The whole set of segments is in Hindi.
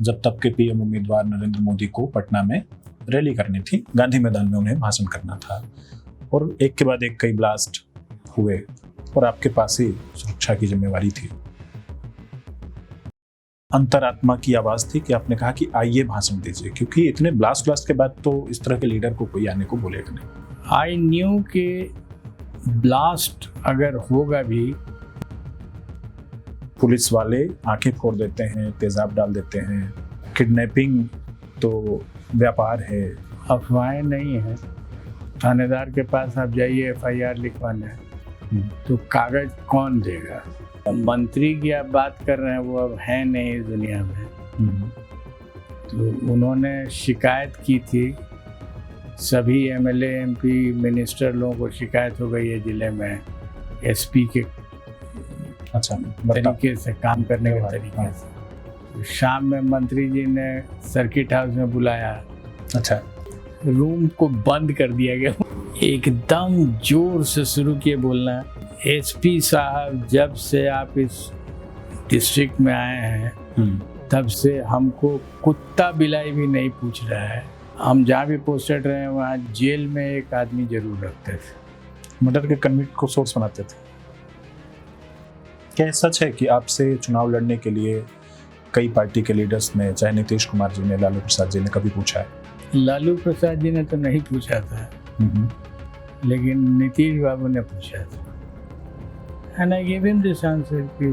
जब तब के पीएम उम्मीदवार नरेंद्र मोदी को पटना में रैली करनी थी, गांधी मैदान में उन्हें भाषण करना था, और एक के बाद एक कई ब्लास्ट हुए और आपके पास ही सुरक्षा की जिम्मेवारी थी। अंतरात्मा की आवाज थी कि आपने कहा कि आइए भाषण दीजिए, क्योंकि इतने ब्लास्ट के बाद तो इस तरह के लीडर को कोई आने को बोलेगा नहीं। आई न्यू कि ब्लास्ट अगर होगा भी, पुलिस वाले आंखें फोड़ देते हैं, तेजाब डाल देते हैं, किडनैपिंग तो व्यापार है, अफवाहें नहीं है। थानेदार के पास आप जाइए FIR लिखवाने, तो कागज कौन देगा? मंत्री की आप बात कर रहे हैं, वो अब है नहीं इस दुनिया में। तो उन्होंने शिकायत की थी, सभी MLA MP मिनिस्टर लोगों को शिकायत हो गई है जिले में SP के तरीके से, काम करने के तरीके से। शाम में मंत्री जी ने सर्किट हाउस में बुलाया, रूम को बंद कर दिया गया। एकदम जोर से शुरू किए बोलना, SP साहब जब से आप इस डिस्ट्रिक्ट में आए हैं तब से हमको कुत्ता बिलाई भी नहीं पूछ रहा है। हम जहाँ भी पोस्टेड रहे हैं वहाँ जेल में एक आदमी जरूर रखते थे। मर्डर के कन्विक्ट को सोर्स बनाते थे। क्या सच है कि आपसे चुनाव लड़ने के लिए कई पार्टी के लीडर्स ने, चाहे नीतीश कुमार जी ने, लालू प्रसाद जी ने, कभी पूछा है? लालू प्रसाद जी ने तो नहीं पूछा था, लेकिन नीतीश बाबू ने पूछा था। And I gave him this answer कि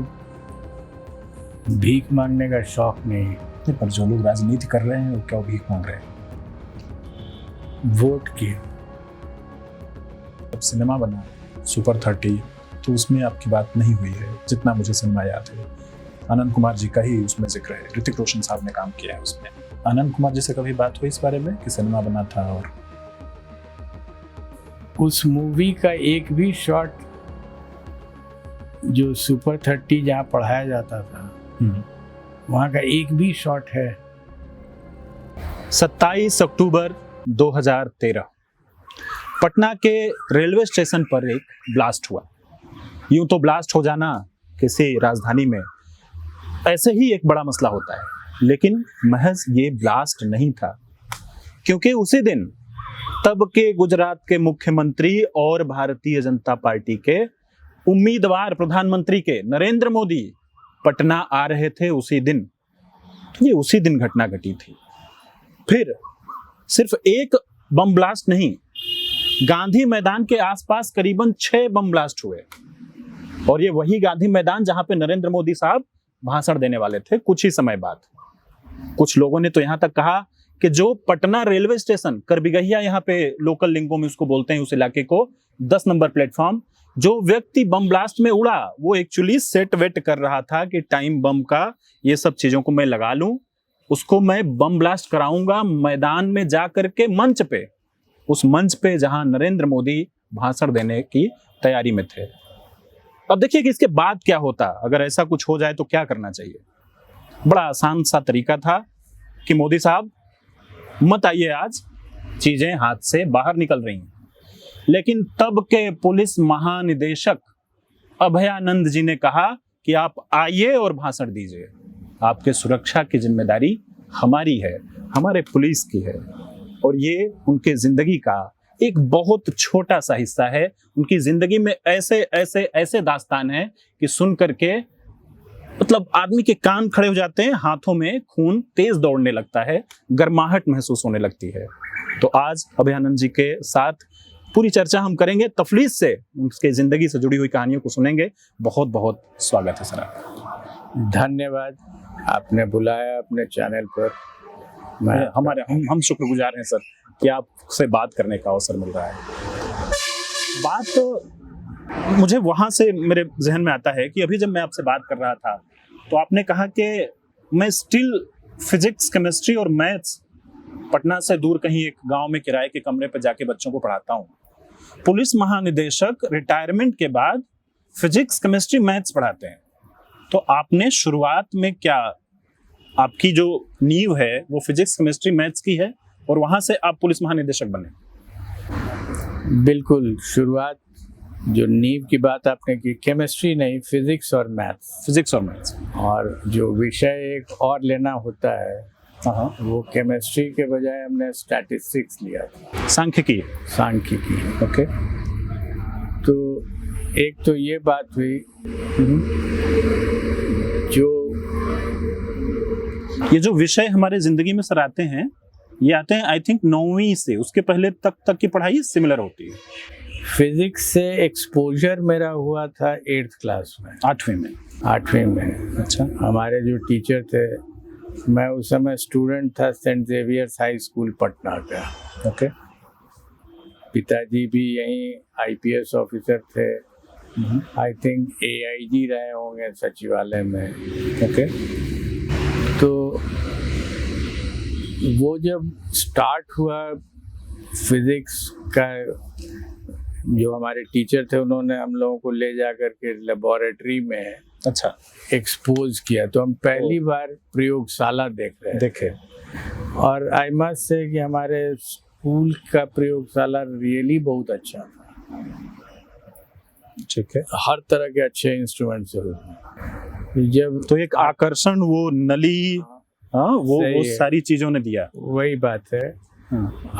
भीख मांगने का शौक नहीं। पर जो लोग राजनीति कर रहे हैं वो क्या भीख मांग रहे हैं? वोट की। अब सिनेमा बना सुपर 30, तो उसमें आपकी बात नहीं हुई है, जितना मुझे सिनेमा याद है। आनंद कुमार जी का ही उसमें जिक्र है, ऋतिक रोशन साहब ने काम किया है उसमें। आनंद कुमार जी से कभी बात हुई इस बारे में कि सिनेमा बना था? और उस मूवी का एक भी शॉट जो सुपर 30 जहाँ पढ़ाया जाता था वहाँ का एक भी शॉट है? 27 अक्टूबर 2013 पटना के रेलवे स्टेशन पर एक ब्लास्ट हुआ। यूं तो ब्लास्ट हो जाना किसी राजधानी में ऐसे ही एक बड़ा मसला होता है, लेकिन महज ये ब्लास्ट नहीं था, क्योंकि उसी दिन तब के गुजरात के मुख्यमंत्री और भारतीय जनता पार्टी के उम्मीदवार प्रधानमंत्री के नरेंद्र मोदी पटना आ रहे थे। उसी दिन, ये उसी दिन घटना घटी थी। फिर सिर्फ एक बम ब्लास्ट नहीं, गांधी मैदान के आसपास करीबन 6 बम ब्लास्ट हुए, और ये वही गांधी मैदान जहां पे नरेंद्र मोदी साहब भाषण देने वाले थे कुछ ही समय बाद। कुछ लोगों ने तो यहां तक कहा कि जो पटना रेलवे स्टेशन, करबिगहिया यहाँ पे लोकल लिंगों में उसको बोलते हैं, उस इलाके को, 10 नंबर प्लेटफॉर्म, जो व्यक्ति बम ब्लास्ट में उड़ा वो एक्चुअली सेट वेट कर रहा था कि टाइम बम का ये सब चीजों को मैं लगा लूं, उसको मैं बम ब्लास्ट कराऊंगा मैदान में जा करके मंच पे, उस मंच पे जहां नरेंद्र मोदी भाषण देने की तैयारी में थे। अब देखिए कि इसके बाद क्या होता, अगर ऐसा कुछ हो जाए तो क्या करना चाहिए। बड़ा आसान सा तरीका था कि मोदी साहब मत आइए, आज चीजें हाथ से बाहर निकल रही हैं। लेकिन तब के पुलिस महानिदेशक अभयानंद जी ने कहा कि आप आइए और भाषण दीजिए, आपके सुरक्षा की जिम्मेदारी हमारी है, हमारे पुलिस की है। और ये उनके जिंदगी का एक बहुत छोटा सा हिस्सा है। उनकी जिंदगी में ऐसे ऐसे ऐसे दास्तान है कि सुन करके मतलब आदमी के कान खड़े हो जाते हैं, हाथों में खून तेज दौड़ने लगता है, गर्माहट महसूस होने लगती है। तो आज अभयानंद जी के साथ पूरी चर्चा हम करेंगे, तफलीस से उनके जिंदगी से जुड़ी हुई कहानियों को सुनेंगे। बहुत बहुत स्वागत है सर आपका। धन्यवाद, आपने बुलाया अपने चैनल पर। हम शुक्रगुजार हैं सर कि आपसे बात करने का अवसर मिल रहा है। बात तो मुझे वहां से मेरे जहन में आता है कि अभी जब मैं आपसे बात कर रहा था तो आपने कहा कि मैं स्टिल फिजिक्स, केमिस्ट्री और मैथ्स पटना से दूर कहीं एक गांव में किराए के कमरे पर जाके बच्चों को पढ़ाता हूँ। पुलिस महानिदेशक रिटायरमेंट के बाद फिजिक्स, केमिस्ट्री, मैथ्स पढ़ाते हैं। तो आपने शुरुआत में क्या, आपकी जो नींव है वो फिजिक्स, केमिस्ट्री, मैथ्स की है और वहां से आप पुलिस महानिदेशक बने? बिल्कुल, शुरुआत जो नींव की बात आपने की, केमिस्ट्री नहीं, फिजिक्स और मैथ्स। फिजिक्स और मैथ्स। और जो विषय एक और लेना होता है, हाँ, वो केमिस्ट्री के बजाय हमने स्टैटिस्टिक्स लिया था, सांख्यिकी। सांख्यिकी। ओके। तो एक तो ये बात हुई, जो ये जो विषय हमारे जिंदगी में सर आते हैं, ये आते हैं आई थिंक 9वीं से, उसके पहले तक की पढ़ाई सिमिलर होती है। फिजिक्स से एक्सपोजर मेरा हुआ था 8th क्लास में, 8वीं में। 8वीं में। अच्छा। हमारे जो टीचर थे, मैं उस समय स्टूडेंट था Saint Xavier's High School Patna का। ओके। पिताजी भी यहीं IPS ऑफिसर थे, आई थिंक AIG रहे होंगे सचिवालय में। ओके। तो वो जब स्टार्ट हुआ फिजिक्स का, जो हमारे टीचर थे उन्होंने हम लोगों को ले जा करके लेबोरेटरी में अच्छा एक्सपोज किया, तो हम पहली बार प्रयोगशाला देख रहे देखे। और आई मस्ट से कि हमारे स्कूल का प्रयोगशाला रियली बहुत अच्छा था। ठीक है। हर तरह के अच्छे इंस्ट्रूमेंट्स थे। जब तो एक आकर्षण, वो नली, हाँ, वो सारी चीजों ने दिया। वही बात है।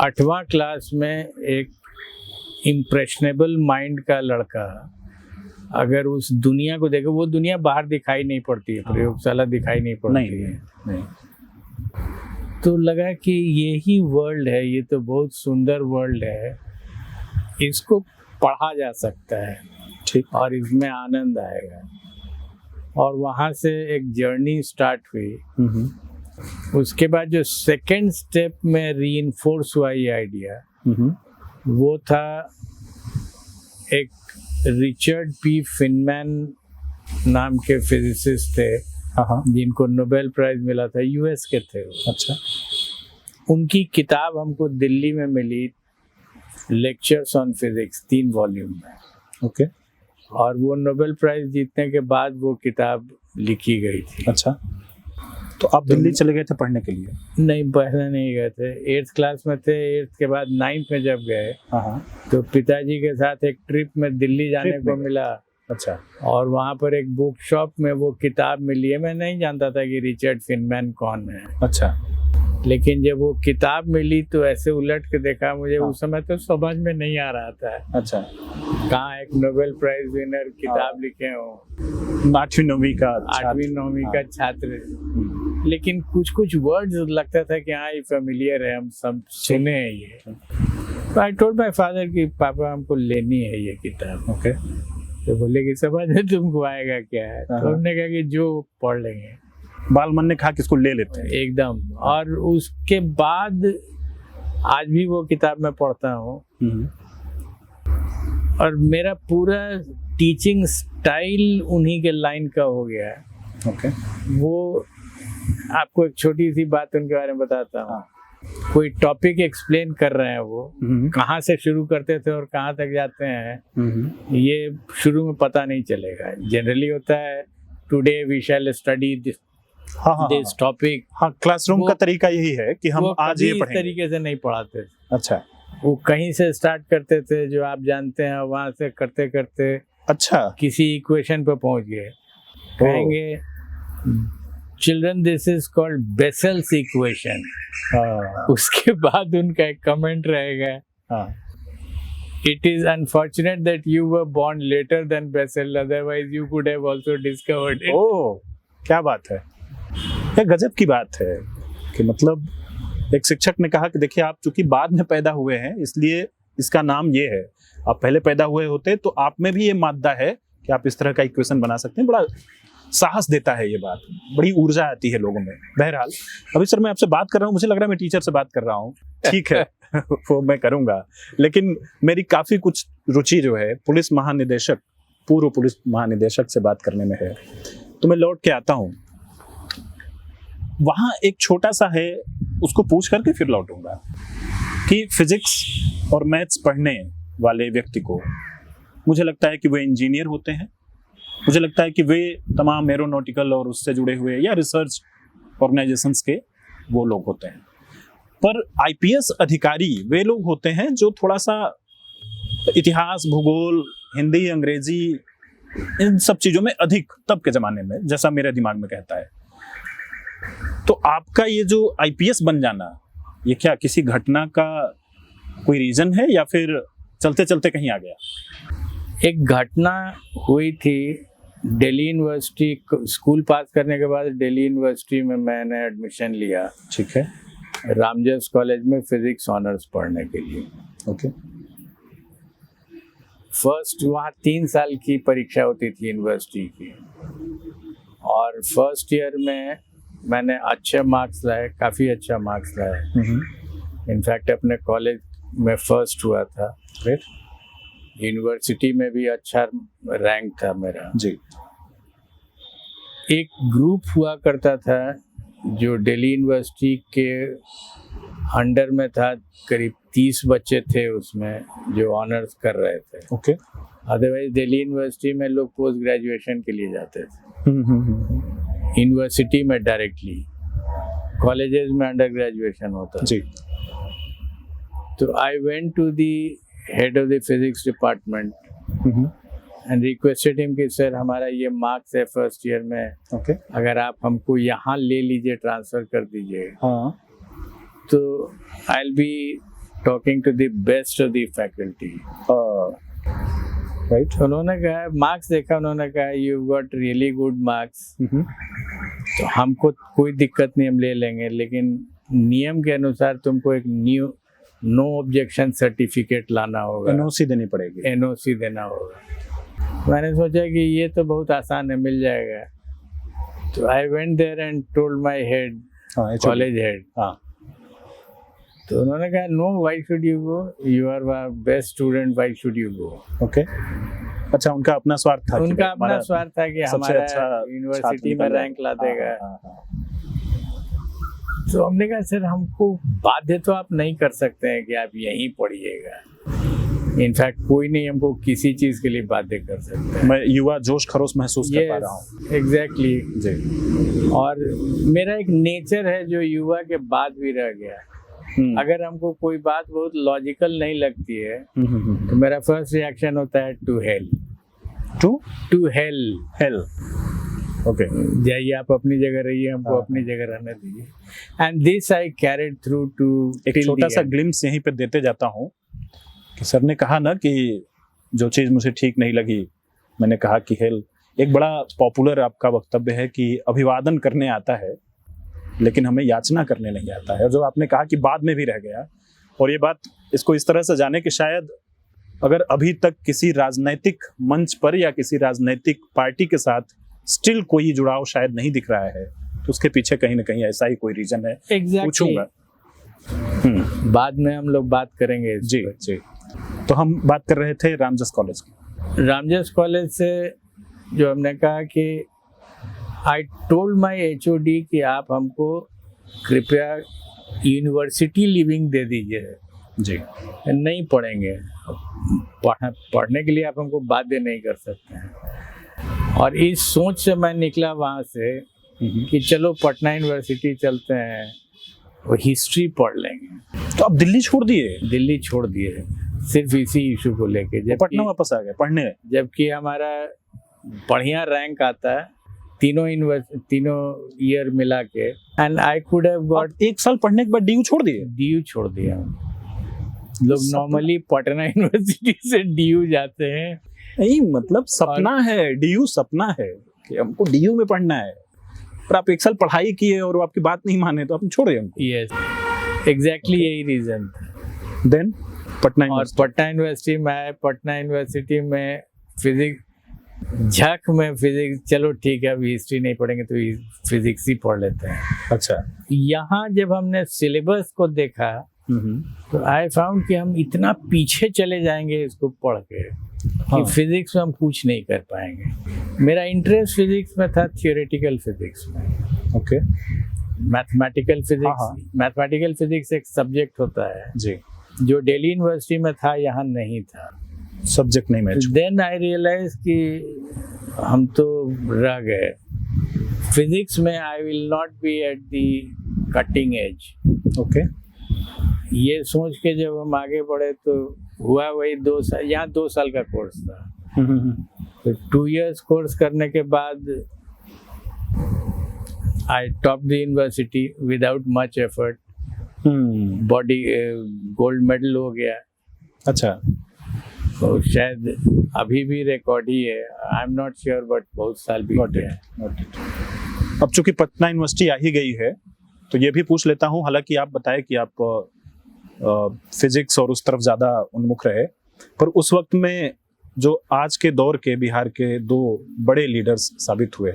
8वां क्लास में एक इम्प्रेशनेबल माइंड का लड़का अगर उस दुनिया को देखे, वो दुनिया बाहर दिखाई नहीं पड़ती है, प्रयोगशाला दिखाई नहीं पड़ती है। नहीं। तो लगा कि यही वर्ल्ड है, ये तो बहुत सुंदर वर्ल्ड है, इसको पढ़ा जा सकता है। ठीक। और इसमें आनंद आएगा। और वहाँ से एक जर्नी स्टार्ट हुई। उसके बाद जो सेकंड स्टेप में रीइंफोर्स हुआ ये आइडिया, वो था एक रिचर्ड P. फिनमैन नाम के फिजिसिस्ट थे, जिनको नोबेल प्राइज मिला था, US के थे। अच्छा। उनकी किताब हमको दिल्ली में मिली, लेक्चर्स ऑन फिजिक्स, 3 वॉल्यूम में। ओके। और वो नोबेल प्राइज जीतने के बाद वो किताब लिखी गई थी। अच्छा। तो आप दिल्ली चले गए थे पढ़ने के लिए? नहीं, पढ़ने नहीं गए थे, 8th क्लास में थे। 8th के बाद 9th में जब गए, तो पिताजी के साथ एक ट्रिप में दिल्ली जाने को मिला। अच्छा। और वहाँ पर एक बुक शॉप में वो किताब मिली है। मैं नहीं जानता था कि रिचर्ड फिनमैन कौन है। अच्छा। लेकिन जब वो किताब मिली तो ऐसे उलट के देखा, मुझे उस समय तो समझ में नहीं आ रहा था। अच्छा। कहाँ एक नोबेल प्राइज विनर किताब लिखे हो, 8वीं 9वीं का 8वीं 9वीं का छात्र। लेकिन कुछ कुछ वर्ड्स लगता था कि हाँ ये फेमिलियर है, हम सब सुने हैं ये। तो आई टोल्ड माय फादर कि पापा हमको लेनी है ये किताब। ओके। तो बोले कि समझ में तुमको आएगा क्या है? तो हमने कहा कि जो पढ़ लेंगे। बाल मन ने कहा कि इसको ले लेते हैं एकदम। और उसके बाद आज भी वो किताब मैं पढ़ता हूँ, और मेरा पूरा टीचिंग स्टाइल उन्हीं के लाइन का हो गया है। ओके। वो आपको एक छोटी सी बात उनके बारे में बताता हूँ। कोई टॉपिक एक्सप्लेन कर रहे हैं, वो कहाँ से शुरू करते थे और कहाँ तक जाते हैं ये शुरू में पता नहीं चलेगा। जनरली होता है today we shall study this topic. हाँ, क्लासरूम का तरीका यही है कि हम आज ये पढ़ेंगे। इस तरीके से नहीं पढ़ाते। अच्छा। वो कहीं से स्टार्ट करते थे, जो आप जानते हैं, वहां से करते करते अच्छा किसी इक्वेशन पे पहुंच गए। कहेंगे children this is called Bessel's equation. उसके बाद उनका एक कमेंट रहेगा, it is unfortunate that you were born later than Bessel, otherwise you could have also discovered it. ओह, क्या बात है, क्या गजब की बात है कि मतलब एक शिक्षक ने कहा कि देखिए आप चूंकि बाद में पैदा हुए हैं इसलिए इसका नाम ये है, आप पहले पैदा हुए होते तो आप में भी ये मादा है कि आप इस तरह का इक्वेशन बना सकते हैं। बड़ा साहस देता है ये बात, बड़ी ऊर्जा आती है लोगों में। बहरहाल अभी सर मैं आपसे बात कर रहा हूँ, मुझे लग रहा है मैं टीचर से बात कर रहा हूँ, ठीक है वो मैं करूँगा, लेकिन मेरी काफ़ी कुछ रुचि जो है पुलिस महानिदेशक, पूर्व पुलिस महानिदेशक से बात करने में है। तो मैं लौट के आता हूँ, वहाँ एक छोटा सा है, उसको पूछ करके फिर लौटूंगा कि फिजिक्स और मैथ्स पढ़ने वाले व्यक्ति को मुझे लगता है कि वे इंजीनियर होते हैं, मुझे लगता है कि वे तमाम एरोनॉटिकल और उससे जुड़े हुए या रिसर्च ऑर्गेनाइजेशंस के वो लोग होते हैं, पर आईपीएस अधिकारी वे लोग होते हैं जो थोड़ा सा इतिहास, भूगोल, हिंदी, अंग्रेजी, इन सब चीजों में अधिक तब के जमाने में, जैसा मेरे दिमाग में कहता है। तो आपका ये जो आईपीएस बन जाना, ये क्या किसी घटना का कोई रीजन है या फिर चलते चलते कहीं आ गया? एक घटना हुई थी दिल्ली यूनिवर्सिटी, स्कूल पास करने के बाद दिल्ली यूनिवर्सिटी में मैंने एडमिशन लिया। ठीक है। रामजस कॉलेज में फिजिक्स ऑनर्स पढ़ने के लिए। ओके। फर्स्ट वहाँ 3 साल की परीक्षा होती थी यूनिवर्सिटी की, और फर्स्ट ईयर में मैंने अच्छे मार्क्स लाए, काफ़ी अच्छा मार्क्स लाए। इनफैक्ट अपने कॉलेज में फर्स्ट हुआ था। ग्रेट। यूनिवर्सिटी में भी अच्छा रैंक था मेरा जी। एक ग्रुप हुआ करता था जो दिल्ली यूनिवर्सिटी के अंडर में था, करीब 30 बच्चे थे उसमें जो ऑनर्स कर रहे थे। ओके। अदरवाइज दिल्ली यूनिवर्सिटी में लोग पोस्ट ग्रेजुएशन के लिए जाते थे, यूनिवर्सिटी में डायरेक्टली, कॉलेजेस में अंडर ग्रेजुएशन होता जी। तो I went to the head of the physics department and requested him कि सर हमारा ये मार्क्स है फर्स्ट ईयर में, ओके। अगर आप हमको यहाँ ले लीजिए, ट्रांसफर कर दीजिए, हाँ। तो I will be talking to the best of the faculty. Right. उन्होंने कहा, मार्क्स देखा, उन्होंने कहा you got really good marks, तो हमको कोई दिक्कत नहीं, हम ले लेंगे, लेकिन नियम के अनुसार तुमको एक नो ऑब्जेक्शन सर्टिफिकेट लाना होगा, एनओसी देनी पड़ेगी। एनओसी देना होगा। मैंने सोचा कि ये तो बहुत आसान है, मिल जाएगा। तो I went there and told my head, college head, तो उन्होंने कहा no, why should you go, you are best student, why should you go. Okay. अच्छा, उनका अपना स्वार्थ था, उनका अपना स्वार्थ था कि हमारा अच्छा यूनिवर्सिटी में रैंक ला देगा। तो हमने कहा सर हमको बाध्य तो आप नहीं कर सकते हैं कि आप यहीं पढ़िएगा, इनफैक्ट कोई नहीं हमको किसी चीज के लिए बाध्य कर सकता है। मैं युवा जोश खरोश महसूस कर पा रहा हूँ। एग्जैक्टली जी। और मेरा एक नेचर है जो युवा के बाद भी रह गया। अगर हमको कोई बात बहुत लॉजिकल नहीं लगती है तो मेरा फर्स्ट रिएक्शन होता है to hell. To hell. Hell. Okay. जाइए आप अपनी जगह रहिए, हमको अपनी जगह रहने दीजिए। And this I carried through to. एक छोटा सा ग्लिम्स यहीं पे देते जाता हूँ कि सर ने कहा ना कि जो चीज़ मुझे ठीक नहीं लगी, मैंने कहा कि हेल। एक बड़ा पॉपुलर आपका वक्तव्य है कि अभिवादन करने आता है लेकिन हमें याचना करने नहीं आता है, और जो आपने कहा कि बाद में भी रह गया, और ये बात इसको इस तरह से जाने कि शायद अगर अभी तक किसी राजनैतिक मंच पर या किसी राजनैतिक पार्टी के साथ स्टिल कोई जुड़ाव शायद नहीं दिख रहा है, तो उसके पीछे कहीं ना कहीं ऐसा ही कोई रीजन है। पूछूंगा। बाद में हम लोग बात करेंगे। जी जी। तो हम बात कर रहे थे रामजस कॉलेज की। रामजस कॉलेज से जो हमने कहा कि आई टोल्ड माई एचओडी कि आप हमको कृपया यूनिवर्सिटी लिविंग दे दीजिए। जी। नहीं पढ़ेंगे, पढ़ने के लिए आप हमको बाध्य नहीं कर सकते हैं। और इस सोच से मैं निकला वहाँ से कि चलो पटना यूनिवर्सिटी चलते हैं, वो हिस्ट्री पढ़ लेंगे। तो आप दिल्ली छोड़ दिए? दिल्ली छोड़ दिए सिर्फ इसी इशू को लेके। जब पटना वापस आ गए पढ़ने, जबकि हमारा बढ़िया रैंक आता है तीनों ईयर मिला के, and I could have got. 1 साल पढ़ने के बाद डीयू छोड़ दिए? डीयू छोड़ दिया। लोग नॉर्मली पटना यूनिवर्सिटी से डीयू जाते हैं। नहीं, मतलब सपना है, डीयू सपना है कि हमको डीयू में पढ़ना है, पर आप 1 साल पढ़ाई किए और वो आपकी बात नहीं माने तो आपने छोड़ दिया हमको। यस, एग्जैक्टली यही रीजन था। देन पटना यूनिवर्सिटी में आए। पटना यूनिवर्सिटी में फिजिक्स झक में फिजिक्स, चलो ठीक है अभी हिस्ट्री नहीं पढ़ेंगे तो फिजिक्स ही पढ़ लेते हैं। अच्छा। यहाँ जब हमने सिलेबस को देखा तो आई फाउंड कि हम इतना पीछे चले जाएंगे इसको पढ़ के कि फिजिक्स में हम कुछ नहीं कर पाएंगे। मेरा इंटरेस्ट फिजिक्स में था, थियोरेटिकल फिजिक्स में। ओके। मैथमेटिकल फिजिक्स एक सब्जेक्ट होता है जी, जो दिल्ली यूनिवर्सिटी में था, यहाँ नहीं था, सब्जेक्ट नहीं मैच। देन आई रियलाइज कि हम तो रह गए फिजिक्स में। I will not be at the cutting edge. Okay. ये सोच के जब हम आगे बढ़े तो हुआ वही 2 साल, यहाँ 2 साल का कोर्स था। तो 2 years कोर्स करने के बाद I top the university without much effort, बॉडी गोल्ड मेडल हो गया। अच्छा, तो शायद अभी भी रिकॉर्ड ही है, I am not sure, but बहुत साल भी हो Got it, गया। got it. अब चूंकि पटना यूनिवर्सिटी आ ही गई है तो ये भी पूछ लेता हूँ, हालांकि आप बताएं कि आप फिजिक्स और उस तरफ ज़्यादा उन्मुख रहे, पर उस वक्त में जो आज के दौर के बिहार के 2 बड़े लीडर्स साबित हुए,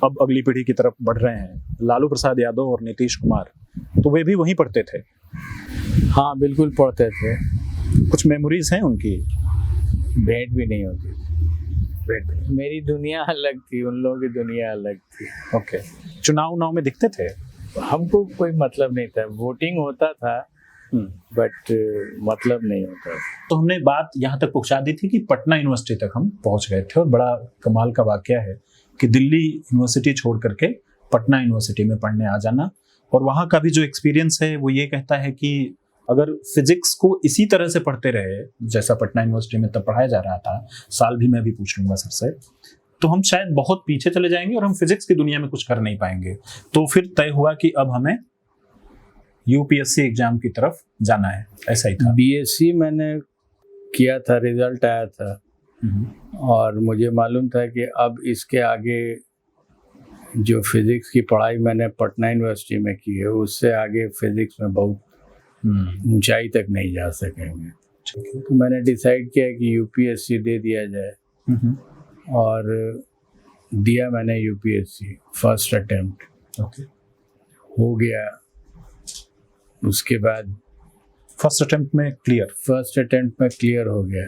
अब अगली पीढ़ी की तरफ बढ़ रहे हैं, लालू प्रसाद यादव और नीतीश कुमार, तो वे भी वहीं पढ़ते थे। हाँ बिल्कुल पढ़ते थे, कुछ मेमोरीज हैं उनकी? भेंट भी नहीं होती थी। मेरी दुनिया अलग थी, उन लोगों की दुनिया अलग थी। ओके, चुनाव उनाव में दिखते थे? हमको कोई मतलब नहीं था, वोटिंग होता था बट मतलब नहीं होता। तो हमने बात यहाँ तक पहुँचा दी थी कि पटना यूनिवर्सिटी तक हम पहुँच गए थे, और बड़ा कमाल का वाकया है कि दिल्ली यूनिवर्सिटी छोड़ करके पटना यूनिवर्सिटी में पढ़ने आ जाना, और वहाँ का भी जो एक्सपीरियंस है वो ये कहता है कि अगर फिजिक्स को इसी तरह से पढ़ते रहे जैसा पटना यूनिवर्सिटी में तब पढ़ाया जा रहा था, साल भी मैं भी पूछ लूंगा सर से, तो हम शायद बहुत पीछे चले जाएंगे और हम फिजिक्स की दुनिया में कुछ कर नहीं पाएंगे। तो फिर तय हुआ कि अब हमें यूपीएससी एग्जाम की तरफ जाना है, ऐसा ही था। बीएससी मैंने किया था, रिजल्ट आया था, और मुझे मालूम था कि अब इसके आगे जो फिजिक्स की पढ़ाई मैंने पटना यूनिवर्सिटी में की है, उससे आगे फिजिक्स में बहुत ऊंचाई तक नहीं जा सकेंगे। तो मैंने डिसाइड किया कि यूपीएससी दे दिया जाए, और दिया मैंने यूपीएससी फर्स्ट अटेम्प्ट। हो गया। उसके बाद फर्स्ट अटेम्प्ट में क्लियर हो गया।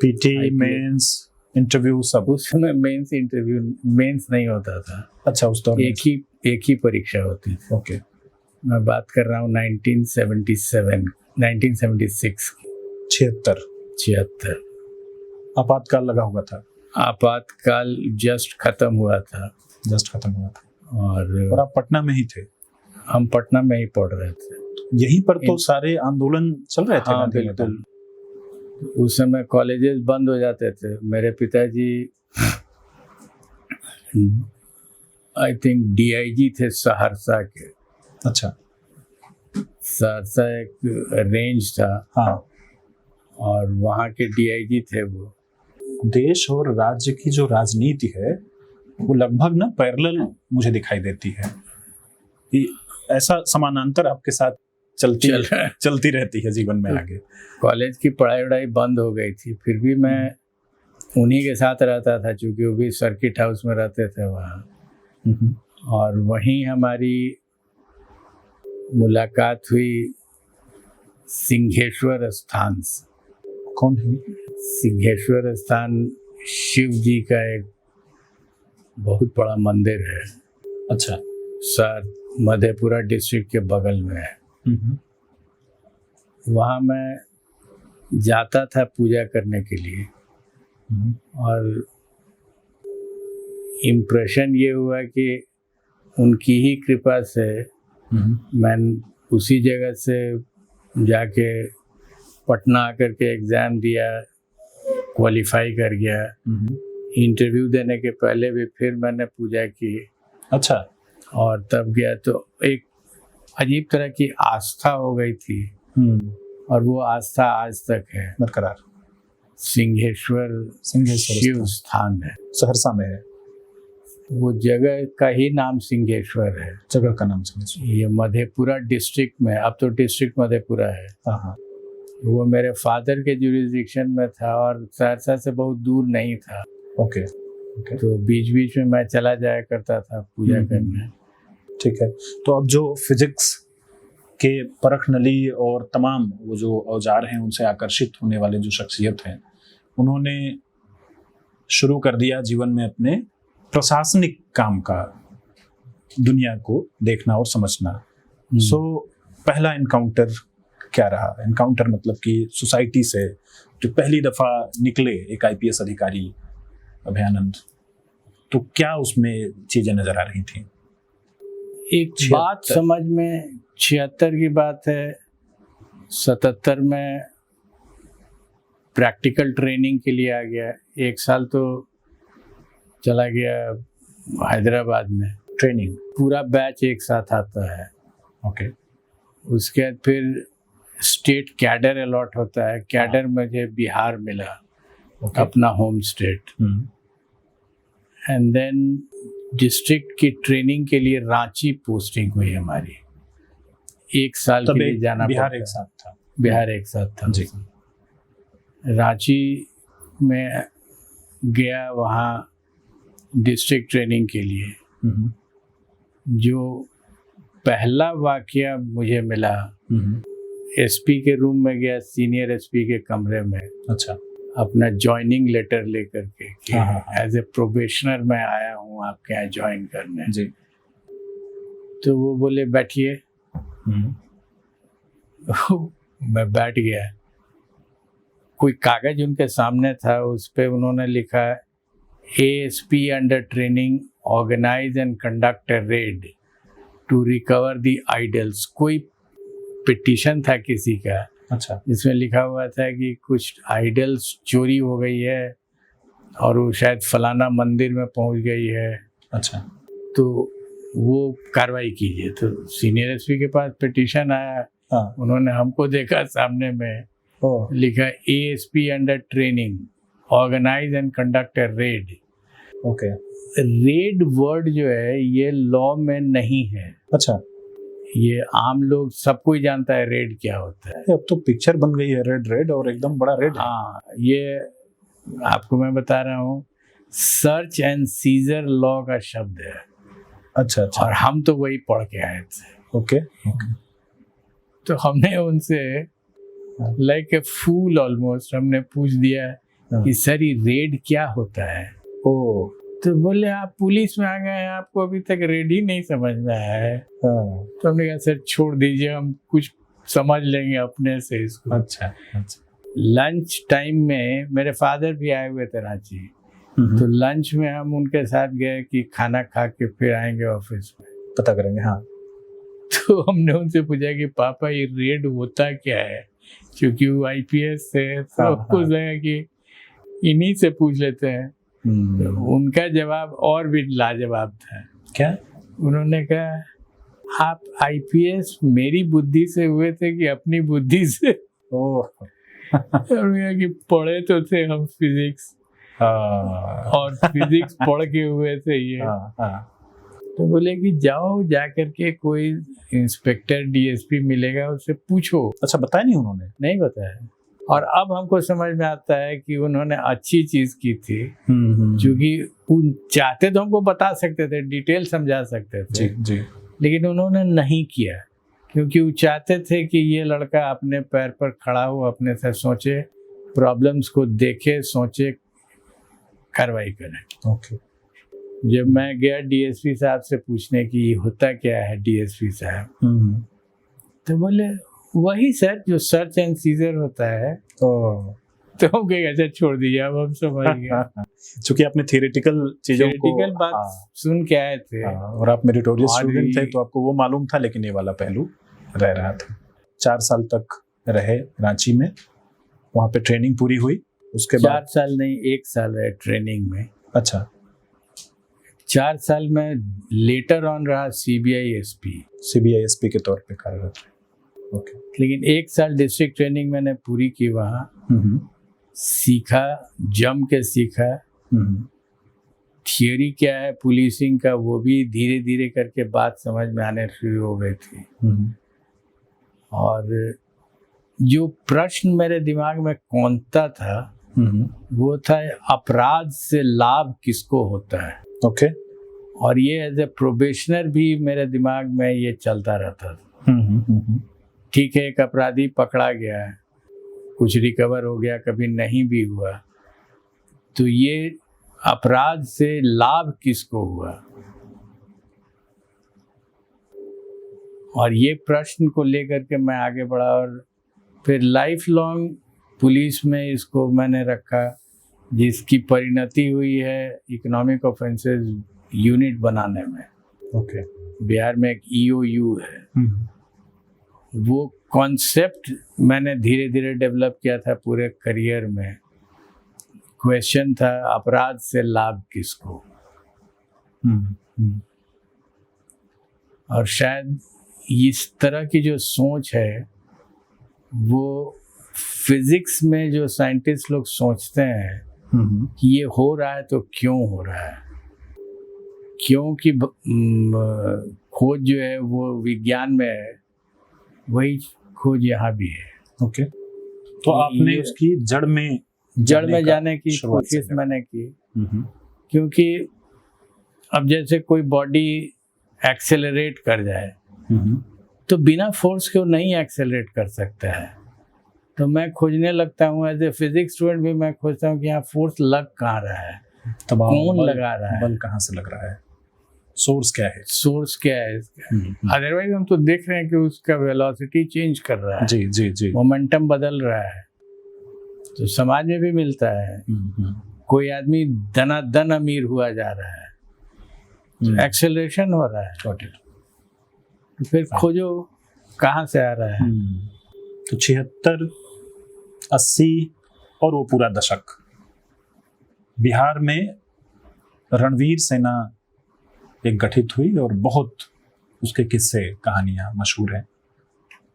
पीटी, मेंस, इंटरव्यू सब? उस समय मेंस नहीं होता था। अच्छा, उस दौर एक ही परीक्षा होती थी। ओके, मैं बात कर रहा हूँ 1976 76। आपातकाल लगा हुआ था? आपातकाल जस्ट खत्म हुआ था। और आप पटना में ही थे? हम पटना में ही पढ़ रहे थे। यहीं पर तो सारे आंदोलन चल रहे थे? हाँ बिल्कुल। उस समय कॉलेजेस बंद हो जाते थे। मेरे पिताजी आई थिंक डीआईजी थे सहरसा के। अच्छा, सहरसा एक रेंज था। हाँ, और वहाँ के डीआईजी थे वो। देश और राज्य की जो राजनीति है वो लगभग ना पैरेलल मुझे दिखाई देती है, ऐसा समानांतर आपके साथ चलती रहती है जीवन में आगे। कॉलेज की पढ़ाई बंद हो गई थी, फिर भी मैं उन्हीं के साथ रहता था, क्योंकि वो भी सर्किट हाउस में रहते थे वहाँ। और वहीं हमारी मुलाकात हुई सिंहेश्वर स्थान से। कौन है? सिंहेश्वर स्थान शिव जी का एक बहुत बड़ा मंदिर है। अच्छा, सर मधेपुरा डिस्ट्रिक्ट के बगल में है। वहाँ मैं जाता था पूजा करने के लिए, और इम्प्रेशन ये हुआ कि उनकी ही कृपा से मैं उसी जगह से जाके पटना आकर के एग्ज़ाम दिया, क्वालिफाई कर गया। इंटरव्यू देने के पहले भी फिर मैंने पूजा की। अच्छा, और तब गया तो एक अजीब तरह की आस्था हो गई थी, और वो आस्था आज तक है बरकरार। सिंहेश्वर शिव स्थान है, सहरसा में है। वो जगह का ही नाम सिंहेश्वर है। जगह का नाम सिंहेश्वर। ये मधेपुरा डिस्ट्रिक्ट में, अब तो डिस्ट्रिक्ट मधेपुरा है। हाँ, वो मेरे फादर के जुरिसडिक्शन में था और सहरसा से बहुत दूर नहीं था। ओके। तो बीच बीच में मैं चला जाया करता था पूजा करने। ठीक है, तो अब जो फिजिक्स के परख नली और तमाम वो जो औजार हैं उनसे आकर्षित होने वाले जो शख्सियत हैं, उन्होंने शुरू कर दिया जीवन में अपने प्रशासनिक काम का, दुनिया को देखना और समझना। सो पहला इनकाउंटर क्या रहा? इनकाउंटर मतलब कि सोसाइटी से जो पहली दफा निकले एक आईपीएस अधिकारी अभयानंद, तो क्या उसमें चीजें नजर आ रही थी? एक बात समझ में, 76 की बात है, 77 में प्रैक्टिकल ट्रेनिंग के लिए आ गया। 1 साल तो चला गया हैदराबाद में, ट्रेनिंग। पूरा बैच एक साथ आता है। ओके। उसके बाद फिर स्टेट कैडर अलॉट होता है। कैडर मुझे बिहार मिला, अपना home state. And then district की ट्रेनिंग के लिए रांची पोस्टिंग हुई हमारी। 1 साल के लिए जाना बिहार पड़ता एक है। साथ था। बिहार एक साथ था जी। रांची में गया, वहाँ डिस्ट्रिक्ट ट्रेनिंग के लिए। जो पहला वाकया मुझे मिला, एसपी के रूम में गया, सीनियर एसपी के कमरे में। अच्छा। अपना ज्वाइनिंग लेटर लेकर के कि हाँ। एज ए प्रोबेशनर मैं आया हूँ आपके यहाँ ज्वाइन करने। जी। तो वो बोले बैठिए। मैं बैठ गया। कोई कागज उनके सामने था, उस पे उन्होंने लिखा ASP under training organize and conduct a raid to recover the idols. कोई पिटीशन था किसी का। अच्छा। जिसमें लिखा हुआ था कि कुछ आइडल्स चोरी हो गई है और वो शायद फलाना मंदिर में पहुंच गई है। अच्छा। तो वो कार्रवाई कीजिए। तो सीनियर एसपी के पास पिटीशन आया। हाँ। उन्होंने हमको देखा, सामने में लिखा ASP under training organize and conduct a raid. Okay. Raid word जो है ये लॉ में नहीं है। अच्छा। ये आम लोग सब कोई जानता है रेड क्या होता है। अब तो पिक्चर बन गई है रेड रेड, और एकदम बड़ा रेड है। हाँ, ये आपको मैं बता रहा हूँ, सर्च एंड सीजर लॉ का शब्द है। अच्छा अच्छा। और हम तो वही पढ़ के आए थे। Okay okay. तो हमने उनसे लाइक ए फूल ऑलमोस्ट हमने पूछ दिया कि सर ये रेड क्या होता है। ओ। तो बोले आप पुलिस में आ गए हैं, आपको अभी तक रेड ही नहीं समझ में आया है। तो हमने कहा सर छोड़ दीजिए, हम कुछ समझ लेंगे अपने से इसको। अच्छा अच्छा। लंच टाइम में मेरे फादर भी आए हुए थे रांची। तो लंच में हम उनके साथ गए कि खाना खा के फिर आएंगे ऑफिस में, पता करेंगे। हाँ। तो हमने उनसे पूछा कि पापा ये रेड होता क्या है, क्योंकि वो IPS से तो कुछ लगा कि इन्हीं से पूछ लेते हैं। तो उनका जवाब और भी लाजवाब था। क्या? उन्होंने कहा आप IPS मेरी बुद्धि से हुए थे कि अपनी बुद्धि से? हमने कहा कि पढ़े तो थे हम फिजिक्स, और फिजिक्स पढ़ के हुए थे ये। तो बोले कि जाओ जा करके कोई इंस्पेक्टर DSP मिलेगा, उससे पूछो। अच्छा, बताया नहीं उन्होंने? नहीं बताया। और अब हमको समझ में आता है कि उन्होंने अच्छी चीज की थी, क्योंकि चाहते तो हमको बता सकते थे, डिटेल समझा सकते थे। जी जी। लेकिन उन्होंने नहीं किया, क्योंकि वो चाहते थे कि ये लड़का अपने पैर पर खड़ा हो, अपने से सोचे, प्रॉब्लम्स को देखे, सोचे, कार्रवाई करे। ओके। जब मैं गया DSP साहब से पूछने की होता क्या है DSP साहब, तो बोले वही सर जो सर्च एंड सीजर होता है। तो हम कहेंगे अच्छा छोड़ दीजिए, अब हम समझ गए। क्योंकि आपने थियोरेटिकल चीजों को बात सुन के आए थे, और आप मेरिटोरियस स्टूडेंट थे, तो आपको वो मालूम था, लेकिन ये वाला पहलू रह रहा था। 4 साल तक रहे रांची में, वहाँ पे ट्रेनिंग पूरी हुई। उसके बाद 4 साल नहीं, 1 साल रहे ट्रेनिंग में। अच्छा। 4 साल में लेटर ऑन रहा CBI SP के तौर पे कार्यरत रहे। ओके। लेकिन 1 साल डिस्ट्रिक्ट ट्रेनिंग मैंने पूरी की वहाँ। सीखा, जम के सीखा। थियोरी क्या है पुलिसिंग का, वो भी धीरे धीरे करके बात समझ में आने शुरू हो गई थी। और जो प्रश्न मेरे दिमाग में कौंता था, वो था अपराध से लाभ किसको होता है। ओके। और ये एज ए प्रोबेशनर भी मेरे दिमाग में ये चलता रहता था। ठीक है, एक अपराधी पकड़ा गया है, कुछ रिकवर हो गया, कभी नहीं भी हुआ, तो ये अपराध से लाभ किसको हुआ। और ये प्रश्न को लेकर के मैं आगे बढ़ा, और फिर लाइफ लॉन्ग पुलिस में इसको मैंने रखा, जिसकी परिणति हुई है इकोनॉमिक ऑफेंसेस यूनिट बनाने में। ओके। बिहार में एक EOU है, वो कॉन्सेप्ट मैंने धीरे धीरे डेवलप किया था पूरे करियर में। क्वेश्चन था अपराध से लाभ किसको। और शायद इस तरह की जो सोच है वो फिजिक्स में जो साइंटिस्ट लोग सोचते हैं कि ये हो रहा है तो क्यों हो रहा है, क्योंकि खोज जो है वो विज्ञान में है, वही खोज यहाँ भी है। ओके, तो आपने उसकी जड़ में जाने की कोशिश मैंने की। क्योंकि अब जैसे कोई बॉडी एक्सेलरेट कर जाए तो बिना फोर्स के वो नहीं एक्सेलरेट कर सकता है। तो मैं खोजने लगता हूँ, एज ए फिजिक्स स्टूडेंट भी मैं खोजता हूँ कि यहाँ फोर्स लग कहाँ रहा है, कौन लगा रहा है, बल कहाँ से लग रहा है, सोर्स क्या है, इसका। अदरवाइज हम तो देख रहे हैं कि उसका वेलोसिटी चेंज कर रहा है, जी जी जी, मोमेंटम बदल रहा है। तो समाज में भी मिलता है, कोई आदमी दनादन अमीर हुआ जा रहा है, एक्सेलरेशन हो रहा है। तो फिर खोजो कहाँ से आ रहा है। तो 76, 80 और वो पूरा दशक बिहार में रणवीर सेना एक गठित हुई और बहुत उसके किस्से कहानियां मशहूर हैं।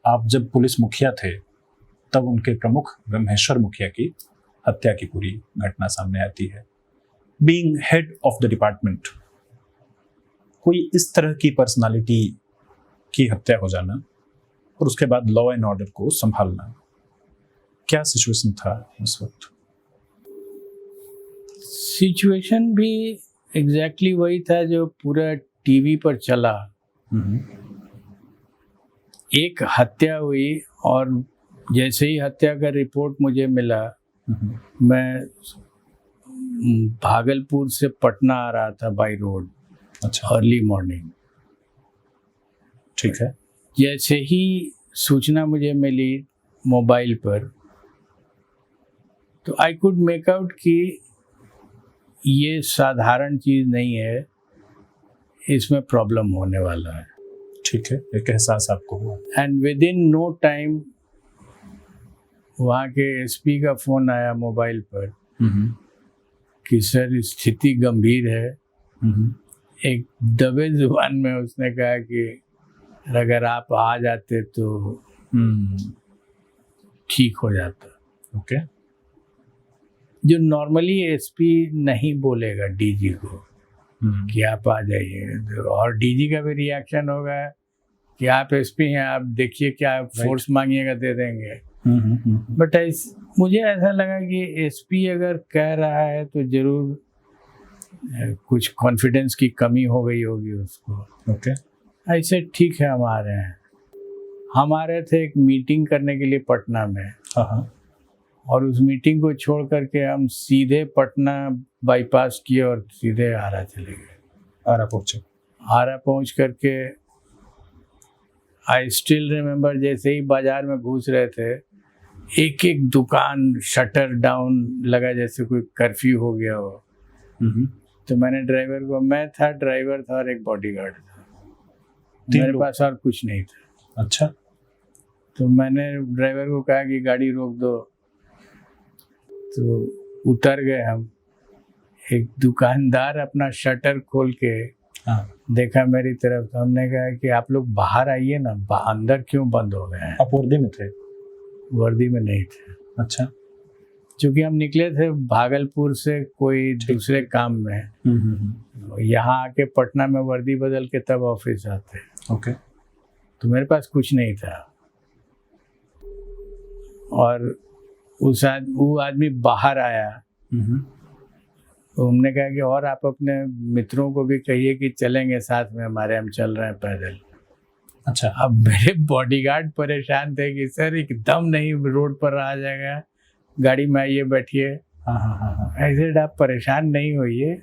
आप जब पुलिस मुखिया थे तब उनके प्रमुख ब्रह्मेश्वर मुखिया की हत्या की पूरी घटना सामने आती है। Being head of the department, कोई इस तरह की पर्सनालिटी की हत्या हो जाना और उसके बाद लॉ एंड ऑर्डर को संभालना, क्या सिचुएशन था उस वक्त? सिचुएशन भी एग्जैक्टली वही था जो पूरा टीवी पर चला। एक हत्या हुई और जैसे ही हत्या का रिपोर्ट मुझे मिला, मैं भागलपुर से पटना आ रहा था बाई रोड। अच्छा, अर्ली मॉर्निंग। ठीक है। जैसे ही सूचना मुझे मिली मोबाइल पर, तो आई कुड मेक आउट कि ये साधारण चीज़ नहीं है, इसमें प्रॉब्लम होने वाला है। ठीक है, एक एहसास आपको हुआ। And within no time वहाँ के एसपी का फ़ोन आया मोबाइल पर कि सर स्थिति गंभीर है। एक दबे जुबान में उसने कहा कि अगर आप आ जाते तो ठीक हो जाता। ओके, जो नॉर्मली एसपी नहीं बोलेगा डीजी को कि आप आ जाइए, और डीजी का भी रिएक्शन होगा कि आप एसपी हैं, आप देखिए क्या फोर्स मांगिएगा दे देंगे। बट मुझे ऐसा लगा कि एसपी अगर कह रहा है तो जरूर कुछ कॉन्फिडेंस की कमी हो गई होगी उसको। ओके, ऐसे ठीक है, हम आ रहे हैं। हम आ रहे थे एक मीटिंग करने के लिए पटना में। और उस मीटिंग को छोड़ करके हम सीधे पटना बाईपास किए और सीधे आरा चले गए। आरा पहुंचे। आरा पहुंच करके आई स्टिल रिमेम्बर, जैसे ही बाजार में घुस रहे थे, एक एक दुकान शटर डाउन लगा, जैसे कोई कर्फ्यू हो गया हो। तो मैंने ड्राइवर को, मैं था, ड्राइवर था और एक बॉडीगार्ड था, मेरे पास और कुछ नहीं था। अच्छा। तो मैंने ड्राइवर को कहा कि गाड़ी रोक दो। तो उतर गए हम। एक दुकानदार अपना शटर खोल के देखा मेरी तरफ, तो हमने कहा कि आप लोग बाहर आइए ना, अंदर क्यों बंद हो गए हैं? आप वर्दी में थे? वर्दी में नहीं थे। अच्छा। क्योंकि हम निकले थे भागलपुर से कोई दूसरे काम में, यहाँ आके पटना में वर्दी बदल के तब ऑफिस आते। ओके। तो मेरे पास कुछ नहीं था। और वो आदमी बाहर आया, तो हमने कहा कि और आप अपने मित्रों को भी कहिए कि चलेंगे साथ में हमारे, हम चल रहे हैं पैदल। अच्छा। अब मेरे बॉडीगार्ड परेशान थे कि सर एकदम नहीं, रोड पर आ जाएगा, गाड़ी में आइए, बैठिए। ऐसे आप परेशान नहीं होइए,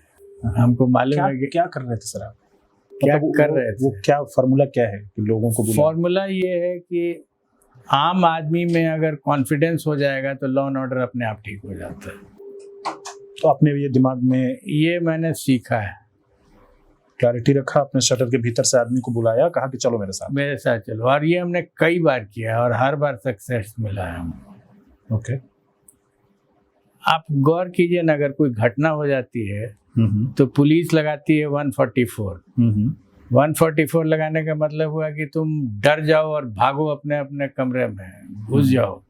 हमको मालूम है कि क्या कर रहे थे सर आप? क्या कर रहे थे? वो क्या फार्मूला क्या है कि लोगों को? फार्मूला ये है कि आम आदमी में अगर कॉन्फिडेंस हो जाएगा तो लॉ एंड ऑर्डर अपने आप ठीक हो जाता है। तो आपने ये दिमाग में, ये मैंने सीखा है। क्लैरिटी रखा, अपने शटर के भीतर से आदमी को बुलाया, कहा कि चलो मेरे साथ चलो, और ये हमने कई बार किया और हर बार सक्सेस मिला है हमको। ओके। आप गौर कीजिए ना, अगर कोई घटना हो जाती है तो पुलिस लगाती है 144। 144 लगाने का मतलब हुआ कि तुम डर जाओ और भागो अपने अपने कमरे में घुस जाओ।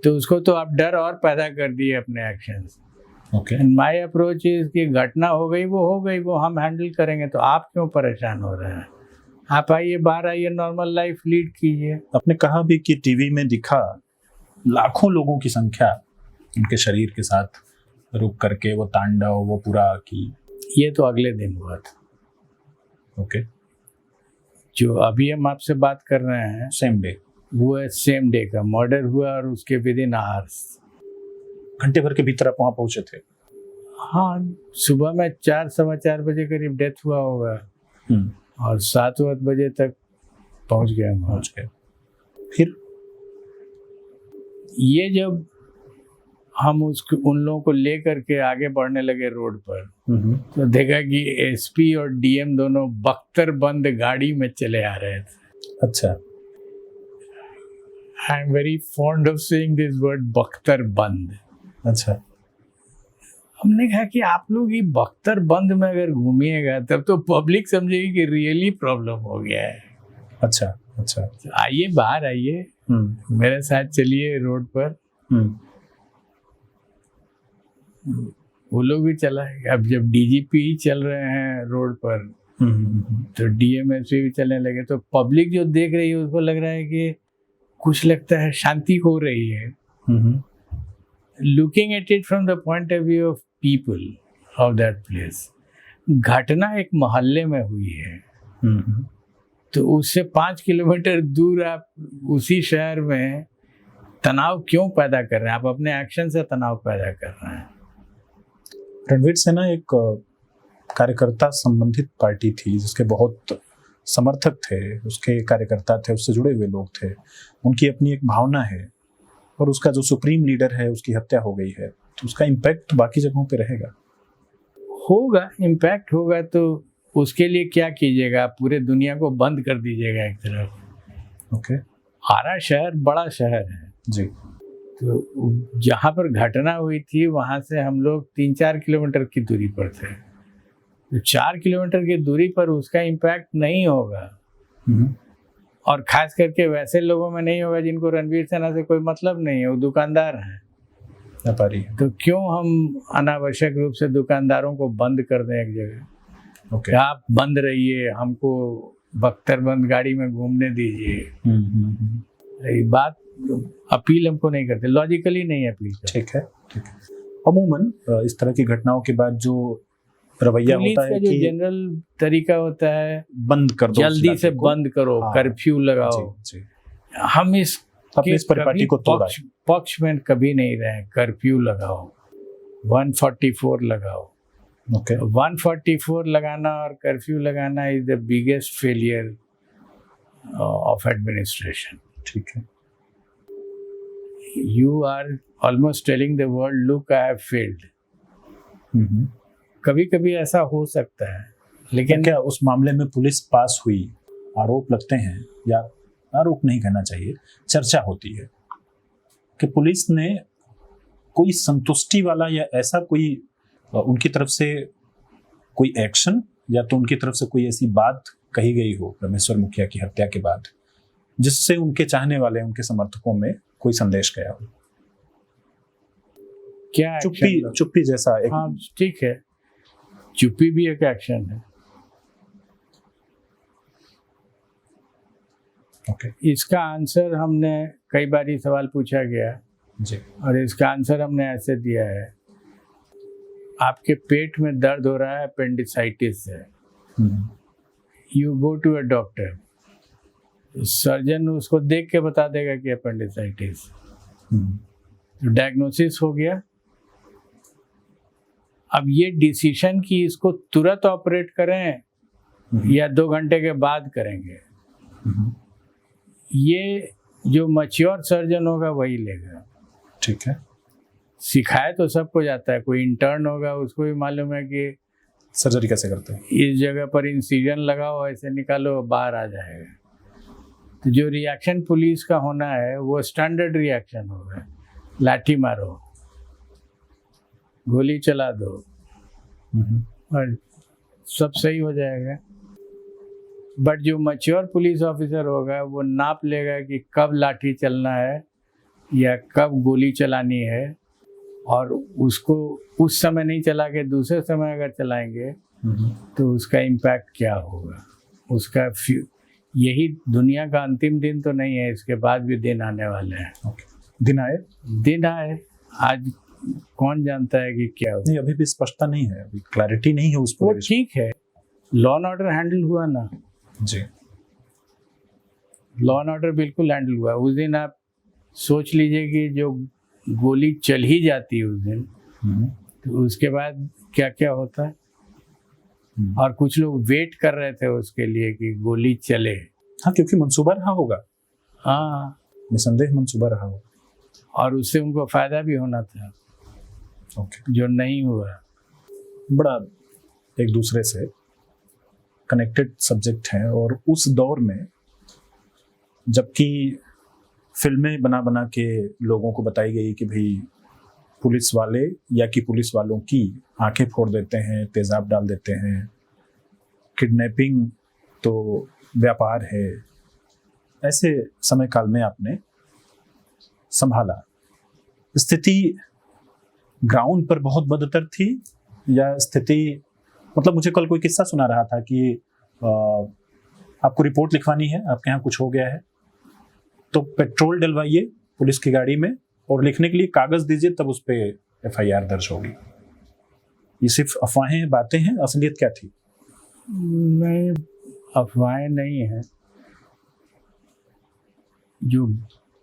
तो उसको तो आप डर और पैदा कर दिए अपने एक्शन से। ओके। माय अप्रोच इज कि घटना हो गई, वो हम हैंडल करेंगे, तो आप क्यों परेशान हो रहे हैं? आप आइए, बाहर आइए, नॉर्मल लाइफ लीड कीजिए। आपने कहा भी कि टीवी में दिखा लाखों लोगों की संख्या उनके शरीर के साथ रुक करके वो तांडव, वो पूरा की। ये तो अगले दिन हुआ था। ओके। जो अभी हम आपसे बात कर रहे हैं सेम डे, वो सेम डे का मर्डर हुआ और उसके विद इन आवर्स, घंटे भर के भीतर आप वहां पहुंचे थे? हाँ, सुबह में 4 सवा 4 बजे करीब डेथ हुआ होगा और 7 बजे तक पहुंच गए। फिर ये जब हम उन लोगों को ले करके आगे बढ़ने लगे रोड पर, तो देखा कि एसपी और डीएम दोनों बख्तरबंद गाड़ी में चले आ रहे थे। अच्छा। I am very fond of saying this word, बख्तरबंद। अच्छा। हमने कहा कि आप लोग ये बख्तरबंद में अगर घूमिएगा तब तो पब्लिक समझेगी कि रियली प्रॉब्लम हो गया है। अच्छा। अच्छा। तो आइए, बाहर आइए, मेरे साथ चलिए रोड पर। वो लोग भी चला। अब जब डीजीपी चल रहे हैं रोड पर तो डीएमएसपी भी चलने लगे, तो पब्लिक जो देख रही है उसको लग रहा है कि कुछ लगता है शांति हो रही है। Looking at it from the point of view of people of that place, घटना एक मोहल्ले में हुई है, तो उससे 5 किलोमीटर दूर आप उसी शहर में तनाव क्यों पैदा कर रहे हैं? आप अपने एक्शन से तनाव पैदा कर रहे हैं। रणवीर सेना एक कार्यकर्ता संबंधित पार्टी थी जिसके बहुत समर्थक थे, उसके कार्यकर्ता थे, उससे जुड़े हुए लोग थे, उनकी अपनी एक भावना है, और उसका जो सुप्रीम लीडर है उसकी हत्या हो गई है, तो उसका इम्पैक्ट बाकी जगहों पे रहेगा। होगा, इम्पैक्ट होगा। तो उसके लिए क्या कीजिएगा? आप पूरे दुनिया को बंद कर दीजिएगा एक तरफ। ओके। आरा शहर बड़ा शहर है जी। तो जहाँ पर घटना हुई थी वहाँ से हम लोग 3-4 किलोमीटर की दूरी पर थे। तो 4 किलोमीटर की दूरी पर उसका इम्पैक्ट नहीं होगा, और खास करके वैसे लोगों में नहीं होगा जिनको रणवीर सेना से कोई मतलब नहीं है, वो दुकानदार हैं, व्यापारी। तो क्यों हम अनावश्यक रूप से दुकानदारों को बंद कर दें एक जगह? ओके। आप बंद रहिए, हमको बख्तरबंद गाड़ी में घूमने दीजिए। ये बात अपील हमको नहीं करते, लॉजिकली नहीं अपील करते। ठीक है, ठीक है। अमूमन इस तरह की घटनाओं के बाद जो रवैया होता है कि जनरल तरीका होता है बंद कर दो, जल्दी से बंद करो, कर्फ्यू लगाओ। जी। हम इस परिपाटी को तोड़ा, पक्ष में कभी नहीं रहे। कर्फ्यू लगाओ, 144 लगाओ। ओके। 144 लगाना और कर्फ्यू लगाना is the biggest failure of administration. ठीक है। You are almost telling the world, look, I have failed. कभी कभी ऐसा हो सकता है, लेकिन क्या उस मामले में पुलिस पास हुई? आरोप लगते हैं, या आरोप नहीं कहना चाहिए, चर्चा होती है कि पुलिस ने कोई संतुष्टि वाला या ऐसा कोई उनकी तरफ से कोई एक्शन, या तो उनकी तरफ से कोई ऐसी बात कही गई हो रमेश्वर मुखिया की हत्या के बाद जिससे उनके चाहने वाले, उनके समर्थकों में कोई संदेश गया हो। क्या चुप्पी जैसा एक। हाँ, ठीक है, चुप्पी भी एक एक्शन है। ओके। इसका आंसर हमने कई बार ये सवाल पूछा गया जी, और इसका आंसर हमने ऐसे दिया है, आपके पेट में दर्द हो रहा है अपेंडिसाइटिस से, you go to a doctor, surgeon उसको देख के बता देगा कि अपेंडिसाइटिस, तो डायग्नोसिस हो गया। अब ये डिसीजन कि इसको तुरंत ऑपरेट करें या 2 घंटे के बाद करेंगे, ये जो मैच्योर सर्जन होगा वही लेगा। ठीक है। सिखाया तो सबको जाता है, कोई इंटर्न होगा उसको भी मालूम है कि सर्जरी कैसे करते हैं? इस जगह पर इंसिजन लगाओ, ऐसे निकालो, बाहर आ जाएगा। तो जो रिएक्शन पुलिस का होना है वो स्टैंडर्ड रिएक्शन होगा, लाठी मारो, गोली चला दो और सब सही हो जाएगा। बट जो मैच्योर पुलिस ऑफिसर होगा वो नाप लेगा कि कब लाठी चलना है या कब गोली चलानी है, और उसको उस समय नहीं चला के दूसरे समय अगर चलाएंगे तो उसका इम्पैक्ट क्या होगा, उसका यही दुनिया का अंतिम दिन तो नहीं है, इसके बाद भी दिन आने वाले हैं। दिन आए आज कौन जानता है कि क्या होगा। नहीं, अभी भी स्पष्टता नहीं है, अभी क्लैरिटी नहीं है उस वो पर। ठीक है, लॉ एंड ऑर्डर हैंडल हुआ ना जी, लॉ एंड ऑर्डर बिल्कुल हैंडल हुआ। उस दिन आप सोच लीजिए कि जो गोली चल ही जाती है उस दिन, तो उसके बाद क्या क्या होता है। और कुछ लोग वेट कर रहे थे उसके लिए कि गोली चले। हाँ, क्योंकि मंसूबा रहा होगा। हाँ, निसंदेह मंसूबा रहा होगा और उससे उनको फायदा भी होना था। ओके, जो नहीं हुआ। बड़ा एक दूसरे से कनेक्टेड सब्जेक्ट है। और उस दौर में जबकि फिल्में बना बना के लोगों को बताई गई कि भाई पुलिस वाले या कि पुलिस वालों की आंखें फोड़ देते हैं, तेजाब डाल देते हैं, किडनैपिंग तो व्यापार है, ऐसे समय काल में आपने संभाला। स्थिति ग्राउंड पर बहुत बदतर थी या स्थिति, मतलब मुझे कल कोई किस्सा सुना रहा था कि आपको रिपोर्ट लिखवानी है, आपके यहाँ कुछ हो गया है तो पेट्रोल डलवाइए पुलिस की गाड़ी में और लिखने के लिए कागज दीजिए, तब उस पे एफआईआर दर्ज होगी। ये सिर्फ अफवाहें, बातें हैं, असलियत क्या थी? नहीं, अफवाहें नहीं है। जो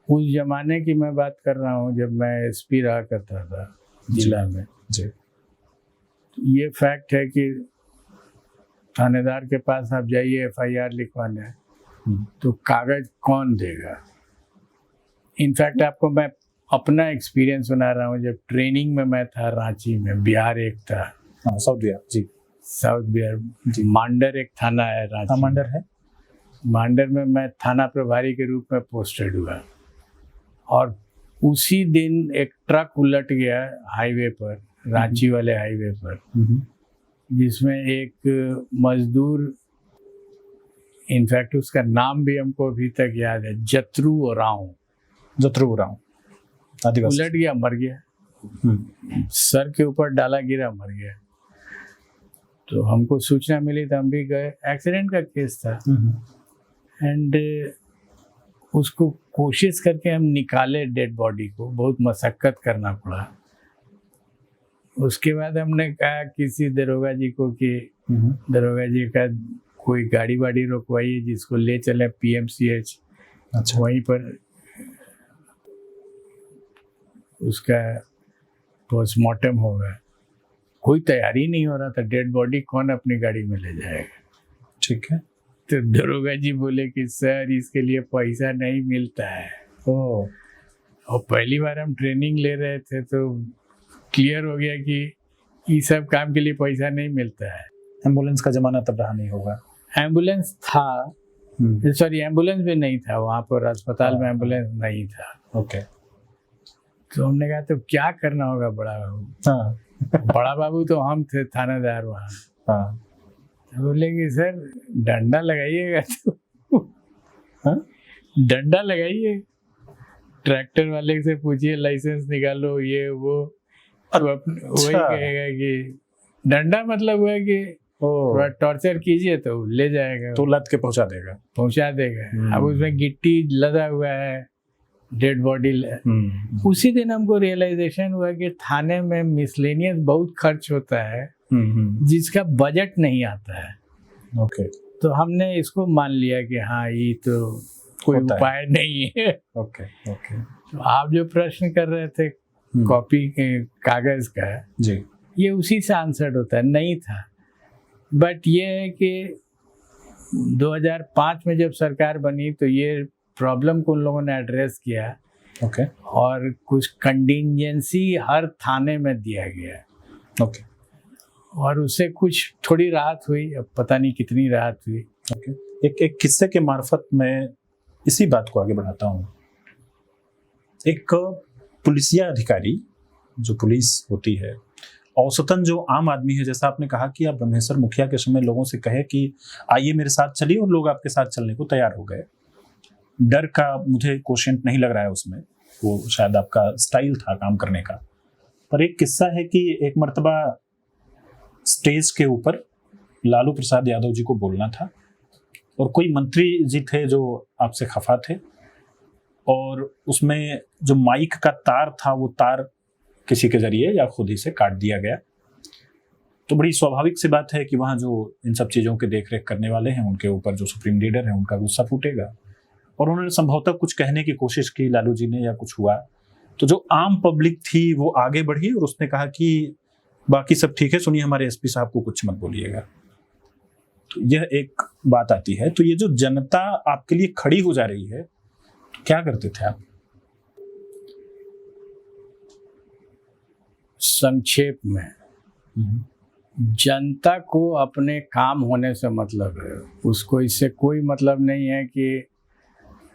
उस जमाने की मैं बात कर रहा हूँ जब मैं एसपी रहा करता था जिला में जी, ये फैक्ट है कि थानेदार के पास आप जाइए एफआईआर लिखवाने, तो कागज कौन देगा। इनफैक्ट आपको मैं अपना एक्सपीरियंस सुना रहा हूँ। जब ट्रेनिंग में मैं था रांची में, बिहार एक था, साउथ बिहार जी, साउथ बिहार मांडर एक थाना है रांची। मांडर है। मांडर में मैं थाना प्रभारी के रूप में पोस्टेड हुआ और उसी दिन एक ट्रक उलट गया हाईवे पर, रांची वाले हाईवे पर, जिसमें एक मजदूर, इनफैक्ट उसका नाम भी हमको अभी तक याद है, जतरू उरांव, आदिवासी, उलट गया, मर गया, सर के ऊपर डाला गिरा, मर गया। तो हमको सूचना मिली तो हम भी गए। एक्सीडेंट का केस था एंड उसको कोशिश करके हम निकाले डेड बॉडी को, बहुत मशक्कत करना पड़ा। उसके बाद हमने कहा किसी दरोगा जी को कि दरोगा जी का कोई गाड़ी वाड़ी रोकवाइए जिसको ले चले पीएमसीएच। अच्छा, वहीं पर उसका पोस्टमार्टम होगा। कोई तैयारी नहीं हो रहा था, डेड बॉडी कौन अपनी गाड़ी में ले जाएगा। ठीक है। तो दरोगा जी बोले कि सर इसके लिए पैसा नहीं मिलता है। और पहली बार हम ट्रेनिंग ले रहे थे तो क्लियर हो गया कि इस सब काम के लिए पैसा नहीं मिलता है। एम्बुलेंस का जमाना तब रहा नहीं होगा। एम्बुलेंस था, सॉरी एम्बुलेंस भी नहीं था वहाँ पर, अस्पताल में एम्बुलेंस नहीं था। ओके। तो हमने कहा तो क्या करना होगा बड़ा बाबू। बड़ा बाबू तो हम थे थानेदार वहाँ। तो बोले कि सर डंडा लगाइएगा तो डंडा लगाइए, ट्रैक्टर वाले से पूछिए लाइसेंस निकालो, ये वो, वही कहेगा कि डंडा मतलब हुआ कि थोड़ा टॉर्चर कीजिए तो ले जाएगा, तो लद के पहुंचा देगा। अब उसमें गिट्टी लदा हुआ है, डेड बॉडी। उसी दिन हमको रियलाइजेशन हुआ कि थाने में मिसलेनियस बहुत खर्च होता है जिसका बजट नहीं आता है। ओके। तो हमने इसको मान लिया कि हाँ ये तो कोई उपाय नहीं है। Okay okay. तो आप जो प्रश्न कर रहे थे कॉपी कागज का जी, ये उसी से आंसर्ड होता है, नहीं था। बट ये है कि 2005 में जब सरकार बनी तो ये प्रॉब्लम को उन लोगों ने एड्रेस किया। ओके। और कुछ कंटिजेंसी हर थाने में दिया गया। ओके। और उससे कुछ थोड़ी राहत हुई, अब पता नहीं कितनी राहत हुई। ओके, एक किस्से के मार्फत मैं इसी बात को आगे बढ़ाता हूँ। एक पुलिसिया अधिकारी, जो पुलिस होती है, औसतन जो आम आदमी है, जैसा आपने कहा कि आप ब्रह्मेश्वर मुखिया के समय लोगों से कहे कि आइए मेरे साथ चलिए, और लोग आपके साथ चलने को तैयार हो गए। डर का मुझे कोशेंट नहीं लग रहा है उसमें, वो शायद आपका स्टाइल था काम करने का। पर एक किस्सा है कि एक मर्तबा स्टेज के ऊपर लालू प्रसाद यादव जी को बोलना था, और कोई मंत्री जी थे जो आपसे खफा थे, और उसमें जो माइक का तार था वो तार किसी के जरिए या खुद ही से काट दिया गया। तो बड़ी स्वाभाविक सी बात है कि वहाँ जो इन सब चीज़ों के देख रेख करने वाले हैं, उनके ऊपर जो सुप्रीम लीडर है, उनका गुस्सा फूटेगा। और उन्होंने संभवतः कुछ कहने की कोशिश की लालू जी ने, या कुछ हुआ, तो जो आम पब्लिक थी वो आगे बढ़ी और उसने कहा कि बाकी सब ठीक है, सुनिए हमारे एसपी साहब को कुछ मत बोलिएगा। तो यह एक बात आती है। तो ये जो जनता आपके लिए खड़ी हो जा रही है, तो क्या करते थे आप? संक्षेप में, जनता को अपने काम होने से मतलब है, उसको इससे कोई मतलब नहीं है कि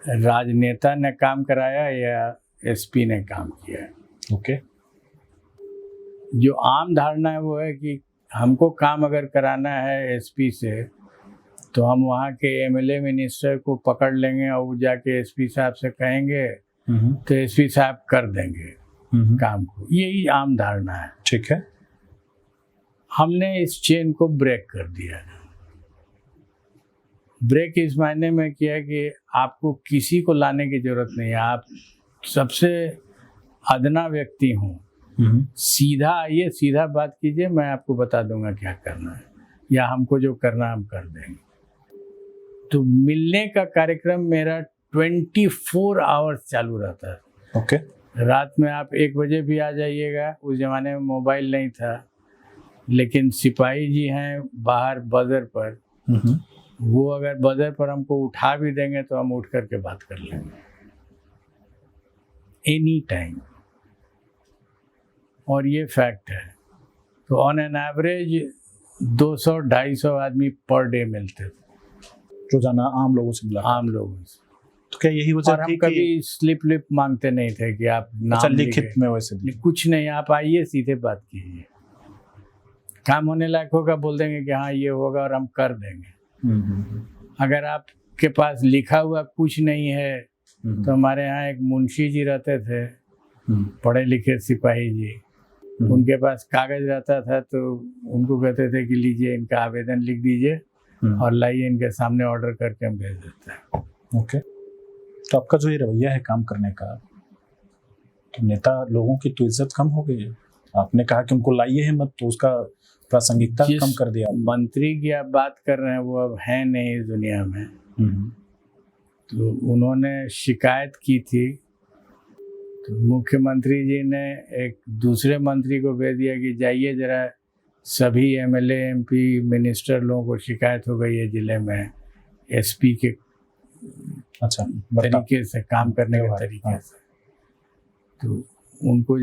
राजनेता ने काम कराया या एसपी ने काम किया। ओके। जो आम धारणा है वो है कि हमको काम अगर कराना है एसपी से, तो हम वहाँ के एमएलए मिनिस्टर को पकड़ लेंगे और वो जाके एसपी साहब से कहेंगे तो एसपी साहब कर देंगे काम को। यही आम धारणा है। ठीक है। हमने इस चेन को ब्रेक कर दिया। ब्रेक इस मायने में किया कि आपको किसी को लाने की जरूरत नहीं है, आप सबसे अदना व्यक्ति हूँ, सीधा आइए, सीधा बात कीजिए, मैं आपको बता दूंगा क्या करना है, या हमको जो करना हम कर देंगे। तो मिलने का कार्यक्रम मेरा 24 आवर्स चालू रहता है। ओके। रात में आप 1 बजे भी आ जाइएगा। उस जमाने में मोबाइल नहीं था, लेकिन सिपाही जी हैं बाहर बजर पर, वो अगर बजर पर हमको उठा भी देंगे तो हम उठ करके बात कर लेंगे एनी टाइम। और ये फैक्ट है। तो ऑन एन एवरेज 200-250 आदमी पर डे मिलते थे रोजाना आम लोगों से मिला? आम लोगों से। तो क्या यही वजह और हम कभी स्लिप लिप मांगते नहीं थे कि आप नाम लिखित में वैसे कुछ नहीं, आप आइए सीधे बात कीजिए, काम होने लायक होगा बोल देंगे कि हाँ ये होगा और हम कर देंगे। अगर आपके पास लिखा हुआ कुछ नहीं है तो हमारे यहाँ एक मुंशी जी रहते थे, पढ़े लिखे सिपाही जी, उनके पास कागज रहता था, तो उनको कहते थे कि लीजिए इनका आवेदन लिख दीजिए और लाइए इनके सामने ऑर्डर करके हम भेज देते हैं। ओके। तो आपका जो ये रवैया है काम करने का, तो नेता लोगों की तो इज्जत कम हो गई है। आपने कहा कि उनको लाइए है मत, तो उसका प्रासंगिकता कम कर दिया। मंत्री की आप बात कर रहे हैं, वो अब है नहीं इस दुनिया में। तो उन्होंने शिकायत की थी, तो मुख्यमंत्री जी ने एक दूसरे मंत्री को भेज दिया कि जाइए जरा सभी एमएलए एमपी मिनिस्टर लोगों को शिकायत हो गई है जिले में एसपी के तरीके से काम करने के तरीके से, तो उनको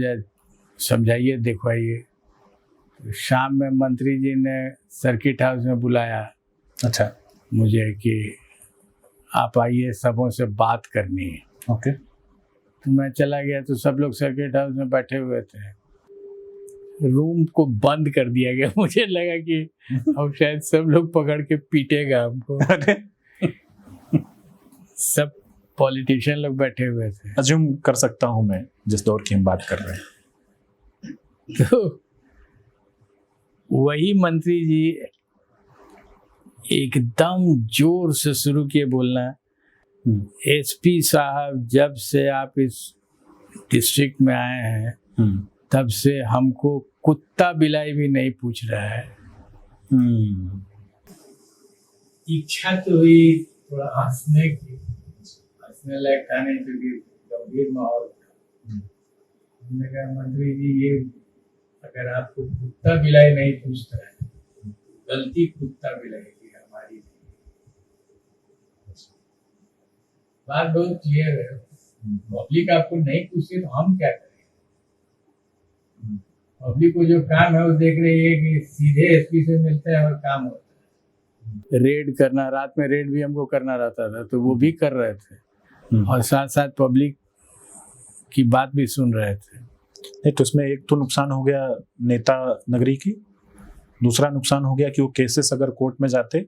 समझाइए, दिखवाइए। तो शाम में मंत्री जी ने सर्किट हाउस में बुलाया मुझे कि आप आइए, सबों से बात करनी है। ओके। तो मैं चला गया, तो सब लोग सर्किट हाउस में बैठे हुए थे, रूम को बंद कर दिया गया। मुझे लगा कि अब शायद सब लोग पकड़ के पीटेगा हमको। सब पॉलिटिशियन लोग बैठे हुए थे। अज्यूम कर सकता हूं मैं जिस दौर की हम बात कर रहे हैं। तो वही मंत्री जी एकदम जोर से शुरू किए बोलना, एसपी साहब जब से आप इस डिस्ट्रिक्ट में आए हैं तब से हमको कुत्ता बिलाई भी नहीं पूछ रहा है। इच्छा तो हुई थोड़ा हंसने की, हंसने लायक था नहीं क्योंकि गंभीर माहौल था। हमने कहा मंत्री जी, ये अगर आपको कुत्ता बिलाई नहीं पूछता है, गलती कुत्ता बिलाई की हमारी। बात बहुत क्लियर है, पब्लिक आपको नहीं पूछती तो हम क्या करें? पब्लिक को जो काम है वो देख रही है कि सीधे एसपी से मिलता है और काम होता है। रेड करना, रात में रेड भी हमको करना रहता था तो वो भी कर रहे थे और साथ साथ पब्लिक की बात भी सुन रहे थे। नहीं तो इसमें एक तो नुकसान हो गया नेता नगरी की, दूसरा नुकसान हो गया कि वो केसेस अगर कोर्ट में जाते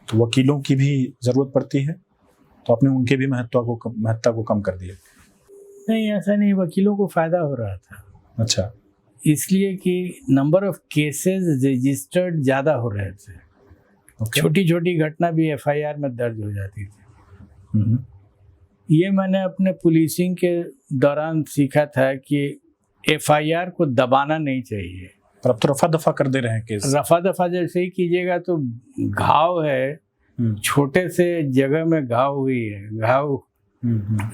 तो वकीलों की भी जरूरत पड़ती है, तो आपने उनके भी महत्ता को कम कर दिया। नहीं, ऐसा नहीं, वकीलों को फायदा हो रहा था। अच्छा, इसलिए कि नंबर ऑफ केसेस रजिस्टर्ड ज़्यादा हो रहे थे। छोटी छोटी घटना भी एफआईआर में दर्ज हो जाती थी। ये मैंने अपने पुलिसिंग के दौरान सीखा था कि एफआईआर को दबाना नहीं चाहिए। पर अब तो रफा दफा कर दे रहे हैं केस। रफा दफा जैसे ही कीजिएगा तो घाव है, छोटे से जगह में घाव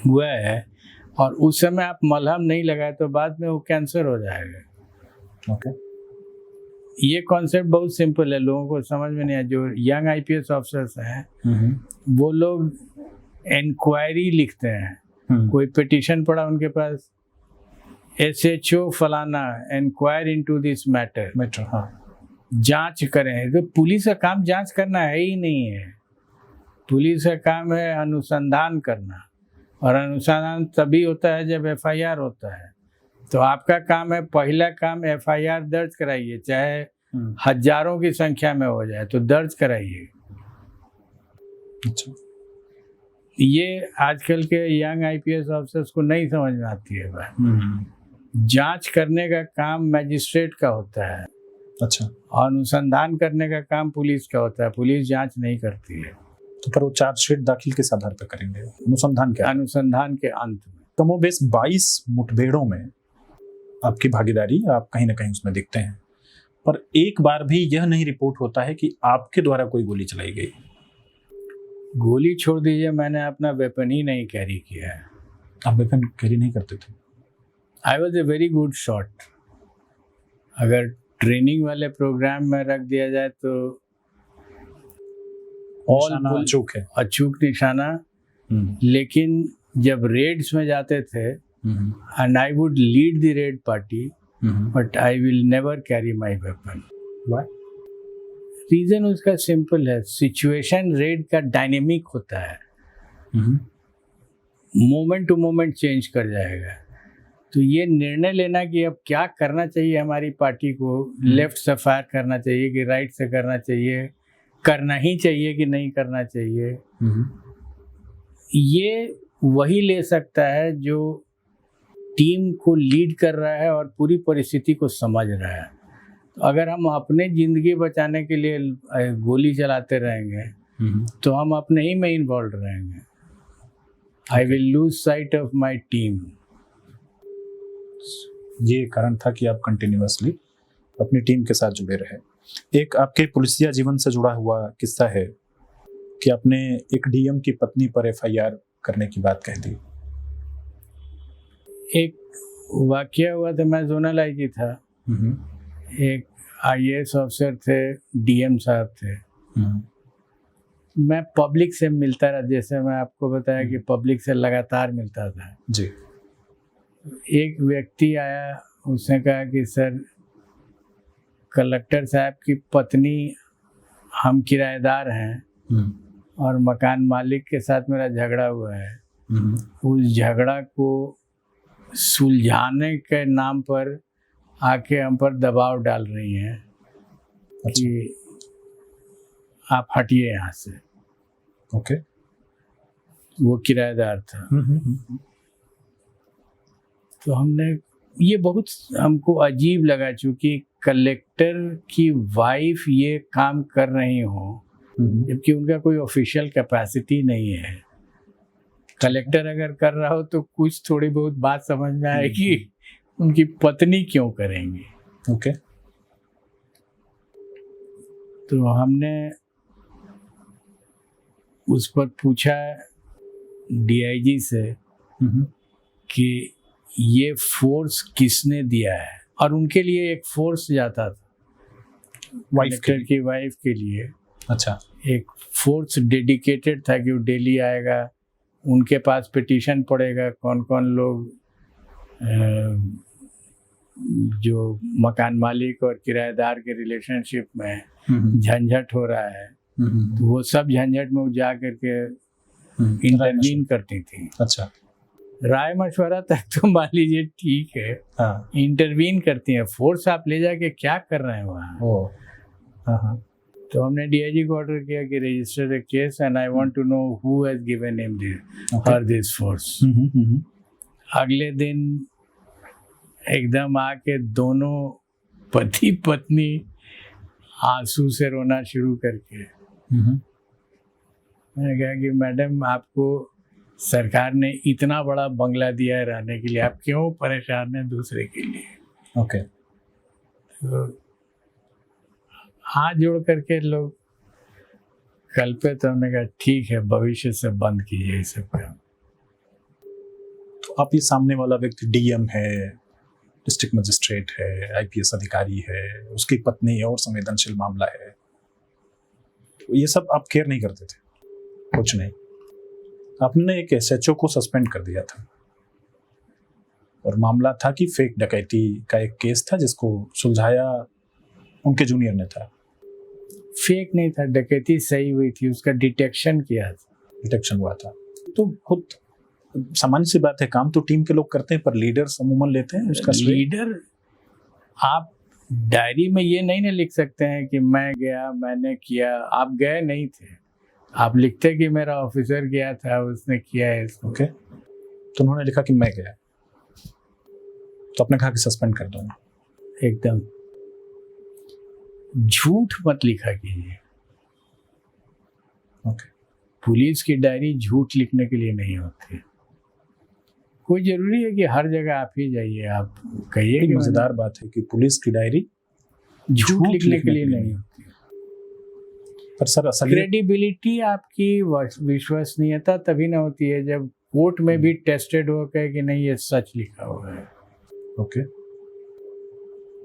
हुआ है और उस समय आप मलहम नहीं लगाए तो बाद में वो कैंसर हो जाएगा। ओके। ये कॉन्सेप्ट बहुत सिंपल है, लोगों को समझ में नहीं आया। जो यंग आईपीएस ऑफिसर्स हैं वो लोग इंक्वायरी लिखते हैं, कोई पिटीशन पड़ा उनके पास, एसएचओ फलाना इंक्वायर इनटू दिस मैटर, जांच करें। तो पुलिस का काम जांच करना है ही नहीं है। पुलिस का काम है अनुसंधान करना, और अनुसंधान तभी होता है जब एफआईआर होता है। तो आपका काम है, पहला काम एफआईआर दर्ज कराइए, चाहे हजारों की संख्या में हो जाए तो दर्ज कराइए। अच्छा, ये आजकल के यंग आईपीएस ऑफिसर्स को नहीं समझ में आती है बात। जांच करने का काम मैजिस्ट्रेट का होता है। अच्छा, अनुसंधान करने का काम पुलिस का होता है, पुलिस जांच नहीं करती है। तो पर वो चार्जशीट दाखिल किस आधार पर करेंगे? अनुसंधान के अनुसंधान के अंत में। कमोबेश 22 मुठभेड़ों में आपकी भागीदारी, आप कहीं ना कहीं उसमें दिखते हैं, पर एक बार भी यह नहीं रिपोर्ट होता है कि आपके द्वारा कोई गोली चलाई गई। गोली छोड़ दीजिए, मैंने अपना वेपन ही नहीं कैरी किया है। आप वेपन कैरी नहीं करते थे? I was a very good shot. अगर ट्रेनिंग वाले प्रोग्राम में रख दिया जाए तो अचूक है, अचूक निशाना। लेकिन जब रेड्स में जाते थे and I would lead the raid party, but I will never carry my weapon. Why? Reason उसका सिंपल है, सिचुएशन रेड का डायनेमिक होता है, मोमेंट टू मोमेंट चेंज कर जाएगा। तो ये निर्णय लेना कि अब क्या करना चाहिए हमारी पार्टी को, लेफ्ट से फायर करना चाहिए कि राइट से करना चाहिए, करना ही चाहिए कि नहीं करना चाहिए, ये वही ले सकता है जो टीम को लीड कर रहा है और पूरी परिस्थिति को समझ रहा है। तो अगर हम अपने ज़िंदगी बचाने के लिए गोली चलाते रहेंगे तो हम अपने ही में इन्वॉल्व रहेंगे। I will lose sight of my team. ये कारण था कि आप कंटिन्यूअसली अपनी टीम के साथ जुड़े रहे। एक आपके पुलिसिया जीवन से जुड़ा हुआ किस्सा है कि आपने एक डीएम की पत्नी पर एफआईआर करने की बात कह दी। एक वाकया हुआ था, मैं जोनल आईजी था, एक आईएएस ऑफिसर थे, डीएम साहब थे। मैं पब्लिक से मिलता रहा, जैसे मैं आपको बताया कि पब्लिक से लगातार मिलता था जी। एक व्यक्ति आया, उसने कहा कि सर कलेक्टर साहब की पत्नी, हम किराएदार हैं और मकान मालिक के साथ मेरा झगड़ा हुआ है, उस झगड़ा को सुलझाने के नाम पर आके हम पर दबाव डाल रही हैं कि आप हटिए यहाँ से। ओके। वो किराएदार था। तो हमने, ये बहुत हमको अजीब लगा, चूँकि कलेक्टर की वाइफ ये काम कर रही हो जबकि उनका कोई ऑफिशियल कैपेसिटी नहीं है। कलेक्टर अगर कर रहा हो तो कुछ थोड़ी बहुत बात समझ में आएगी, उनकी पत्नी क्यों करेंगी। ओके। तो हमने उस पर पूछा डीआईजी से कि ये फोर्स किसने दिया है, और उनके लिए एक फोर्स जाता था कलेक्टर की वाइफ के लिए। अच्छा। एक फोर्स डेडिकेटेड था कि वो डेली आएगा, उनके पास पिटीशन पड़ेगा, कौन कौन लोग जो मकान मालिक और किराएदार के रिलेशनशिप में झंझट हो रहा है, तो वो सब झंझट में वो जा करके इंटरवीन करती थी। अच्छा, राय मशवरा तक तो मान लीजिए ठीक है, हाँ, इंटरवीन करती हैं, फोर्स आप ले जाके क्या कर रहे हैं वहाँ। ओ, हाँ, तो हमने डीआईजी को ऑर्डर किया कि register a case and I want to know who has given him her this force. अगले दिन एकदम आके दोनों पति पत्नी आंसू से रोना शुरू करके, मैंने कहा कि मैडम आपको सरकार ने इतना बड़ा बंगला दिया है रहने के लिए, आप क्यों परेशान हैं दूसरे के लिए। ओके, तो हाथ जोड़ करके लोग कल पे, तो हमने कहा ठीक है भविष्य से बंद कीजिए ये सब काम। तो आप ये सामने वाला व्यक्ति डीएम है, डिस्ट्रिक्ट मजिस्ट्रेट है, आईपीएस अधिकारी है, उसकी पत्नी है और संवेदनशील मामला है, तो ये सब आप केयर नहीं करते थे? कुछ नहीं, आपने एक एसएचओ को सस्पेंड कर दिया था और मामला था कि फेक डकैती का एक केस था जिसको सुलझाया उनके जूनियर ने था। फेक नहीं था, डकैती सही हुई थी, उसका डिटेक्शन किया था, डिटेक्शन हुआ था। तो खुद सामान्य सी बात है, काम तो टीम के लोग करते हैं पर लीडर्स अमूमन लेते हैं उसका श्रेय। लीडर आप डायरी में ये नहीं ना लिख सकते हैं कि मैं गया मैंने किया, आप गए नहीं थे, आप लिखते कि मेरा ऑफिसर गया था उसने किया है इसको। ओके, तो उन्होंने लिखा कि मैं गया, तो आपने कहा कि सस्पेंड कर दूंगा। एकदम झूठ मत लिखा कीजिए। ओके, पुलिस की डायरी झूठ लिखने के लिए नहीं होती। कोई जरूरी है कि हर जगह आप ही जाइए, आप कहिए कि मजेदार बात है कि पुलिस की डायरी झूठ लिखने के लिए नहीं होती। पर सर असल क्रेडिबिलिटी आपकी विश्वसनीयता तभी ना होती है जब कोर्ट में भी टेस्टेड हो के कि नहीं ये सच लिखा हुआ है। ओके,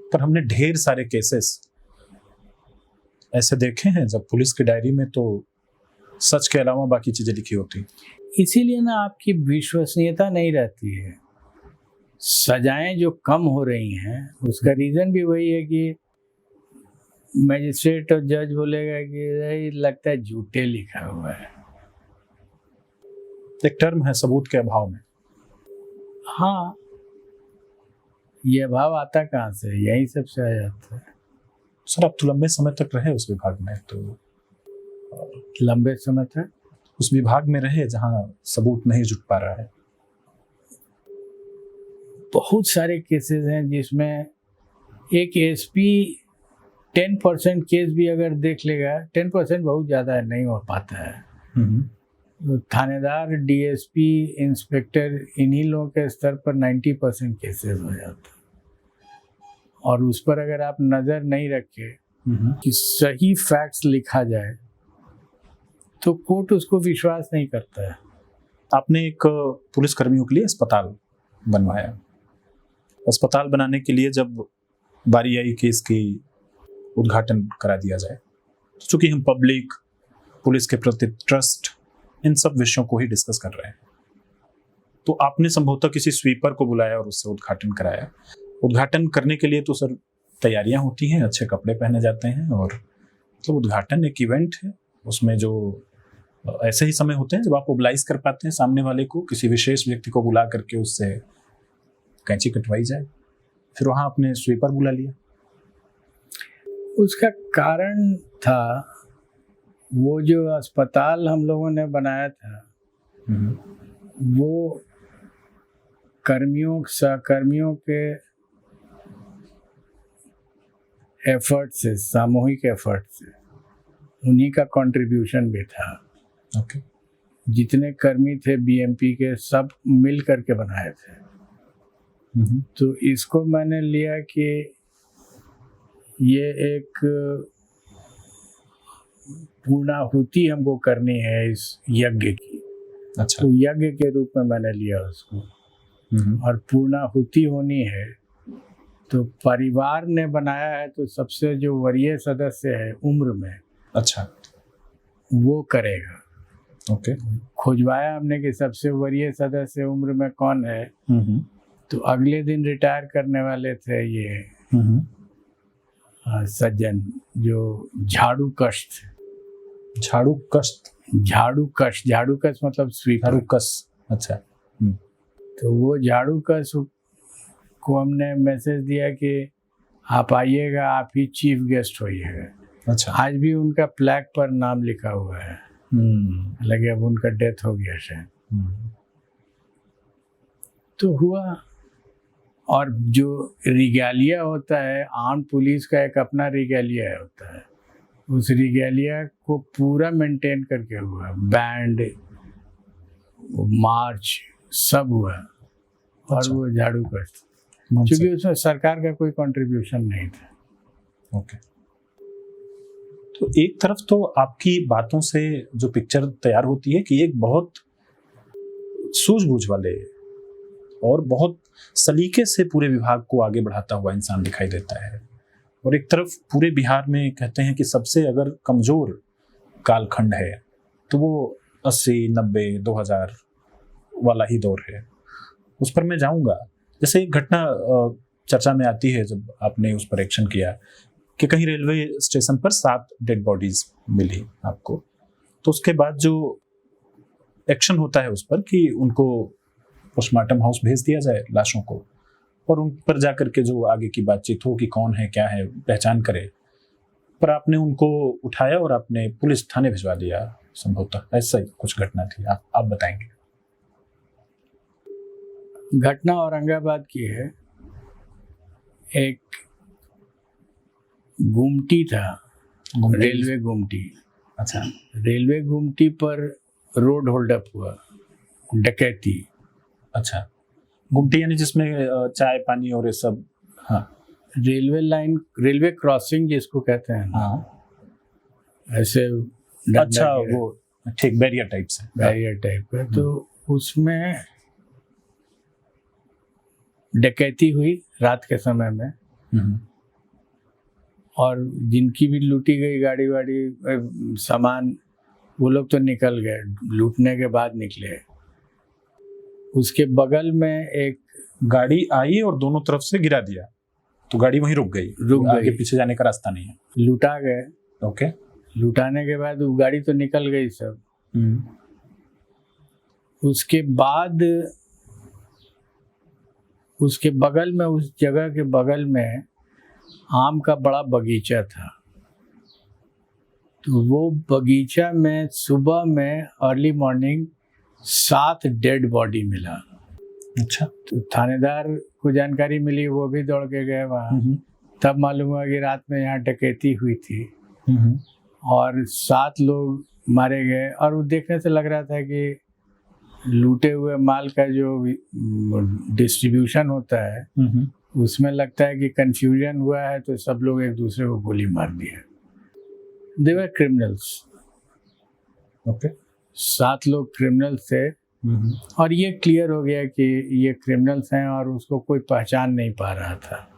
पर हमने ढेर सारे केसेस ऐसे देखे हैं जब पुलिस की डायरी में तो सच के अलावा बाकी चीजें लिखी होती। इसीलिए ना आपकी विश्वसनीयता नहीं रहती है। सजाएं जो कम हो रही हैं उसका रीजन भी वही है कि मैजिस्ट्रेट और जज बोलेगा कि लगता है झूठे लिखा हुआ है। एक टर्म है सबूत के अभाव में। हाँ, ये अभाव आता कहाँ से? यही सबसे आ जाता है। सर आप तो लंबे समय तक रहे उस विभाग में, तो लंबे समय तक उस विभाग में रहे जहां सबूत नहीं जुट पा रहा है। बहुत सारे केसेस हैं जिसमें एक एसपी 10% केस भी अगर देख लेगा, 10% बहुत ज़्यादा है, नहीं हो पाता है। तो थानेदार, डीएसपी, इंस्पेक्टर, इन्हीं लोगों के स्तर पर 90% केसेस हो जाता है। और उस पर अगर आप नज़र नहीं रखे कि सही फैक्ट्स लिखा जाए तो कोर्ट उसको विश्वास नहीं करता है। आपने एक पुलिस कर्मियों के लिए अस्पताल बनवाया। अस्पताल बनाने के लिए जब बारी आई कि इसकी उद्घाटन करा दिया जाए, तो चूंकि हम पब्लिक, पुलिस के प्रति ट्रस्ट, इन सब विषयों को ही डिस्कस कर रहे हैं, तो आपने संभवतः किसी स्वीपर को बुलाया और उससे उद्घाटन कराया। उद्घाटन करने के लिए तो सर तैयारियां होती हैं, अच्छे कपड़े पहने जाते हैं, और मतलब उद्घाटन एक इवेंट है, उसमें जो ऐसे ही समय होते हैं जब आप मोबिलाइज कर पाते हैं सामने वाले को, किसी विशेष व्यक्ति को बुला करके उससे कैंची कटवाई जाए। फिर वहां आपने स्वीपर बुला लिया। उसका कारण था वो जो अस्पताल हम लोगों ने बनाया था, वो कर्मियों, सहकर्मियों के एफर्ट से, सामूहिक एफर्ट से, उन्हीं का कंट्रीब्यूशन भी था। ओके, जितने कर्मी थे बीएमपी के सब मिल करके बनाए थे। तो इसको मैंने लिया कि ये एक पूर्णाहुति हमको करनी है इस यज्ञ की। अच्छा, तो यज्ञ के रूप में मैंने लिया उसको। और पूर्णाहुति होनी है तो परिवार ने बनाया है, तो सबसे जो वरीय सदस्य है उम्र में, अच्छा, वो करेगा। ओके, खुजवाया हमने कि सबसे वरीय सदस्य उम्र में कौन है, तो अगले दिन रिटायर करने वाले थे ये सज्जन जो झाड़ू कश थे। झाड़ू कश मतलब स्वीपर। झाड़ू कस, अच्छा। तो वो झाड़ू कश को हमने मैसेज दिया कि आप आइएगा, आप ही चीफ गेस्ट होइएगा। अच्छा। आज भी उनका प्लैक पर नाम लिखा हुआ है, हालांकि अब उनका डेथ हो गया शायद। तो हुआ, और जो रिगैलिया होता है, आर्म पुलिस का एक अपना रिगैलिया होता है, उस रिगैलिया को पूरा मेंटेन करके हुआ, बैंड, मार्च सब हुआ। और अच्छा। वो झाड़ू कर, क्योंकि उसमें सरकार का कोई कंट्रीब्यूशन नहीं था। ओके। तो एक तरफ तो आपकी बातों से जो पिक्चर तैयार होती है कि एक बहुत सूझबूझ वाले और बहुत सलीके से पूरे विभाग को आगे बढ़ाता हुआ इंसान दिखाई देता है, और एक तरफ पूरे बिहार में कहते हैं कि सबसे अगर कमजोर कालखंड है तो वो 80, 90, 2000 वाला ही दौर है। उस पर मैं जाऊंगा। जैसे एक घटना चर्चा में आती है जब आपने उस पर एक्शन किया कि कहीं रेलवे स्टेशन पर 7 डेड बॉडीज मिली आपको, तो उसके बाद जो एक्शन होता है उस पर कि उनको पोस्टमार्टम हाउस भेज दिया जाए लाशों को, और उन पर जाकर के जो आगे की बातचीत हो कि कौन है क्या है पहचान करे, पर आपने उनको उठाया और आपने पुलिस थाने भिजवा दिया संभवतः, ऐसा ही कुछ घटना थी। आप बताएंगे। घटना औरंगाबाद की है। एक गुमटी था, रेलवे गुमटी। अच्छा। रेलवे गुमटी पर रोड होल्ड अप हुआ, डकैती। अच्छा, गुमटी यानी जिसमें चाय पानी और ये सब। हाँ, रेलवे लाइन, रेलवे क्रॉसिंग जिसको कहते हैं। हाँ, ऐसे अच्छा, वो ठीक बैरियर टाइप से, बैरियर टाइप का। तो उसमें डकैती हुई रात के समय में, और जिनकी भी लूटी गई गाड़ी वाड़ी सामान, वो लोग तो निकल गए, लूटने के बाद निकले। उसके बगल में एक गाड़ी आई और दोनों तरफ से गिरा दिया, तो गाड़ी वहीं रुक गई, आगे पीछे जाने का रास्ता नहीं है। लूटा गए। ओके। लुटाने के बाद वो गाड़ी तो निकल गई सब। उसके बाद उसके बगल में, उस जगह के बगल में आम का बड़ा बगीचा था। तो वो बगीचा में सुबह में अर्ली मॉर्निंग 7 डेड बॉडी मिला। अच्छा। तो थानेदार को जानकारी मिली, वो भी दौड़ के गए वहाँ। तब मालूम हुआ कि रात में यहाँ डकैती हुई थी और 7 लोग मारे गए। और वो देखने से लग रहा था कि लूटे हुए माल का जो डिस्ट्रीब्यूशन होता है उसमें लगता है कि कंफ्यूजन हुआ है, तो सब लोग एक दूसरे को गोली मार दिया। दे वर क्रिमिनल्स। ओके। 7 लोग क्रिमिनल्स थे, और ये क्लियर हो गया कि ये क्रिमिनल्स हैं, और उसको कोई पहचान नहीं पा रहा था।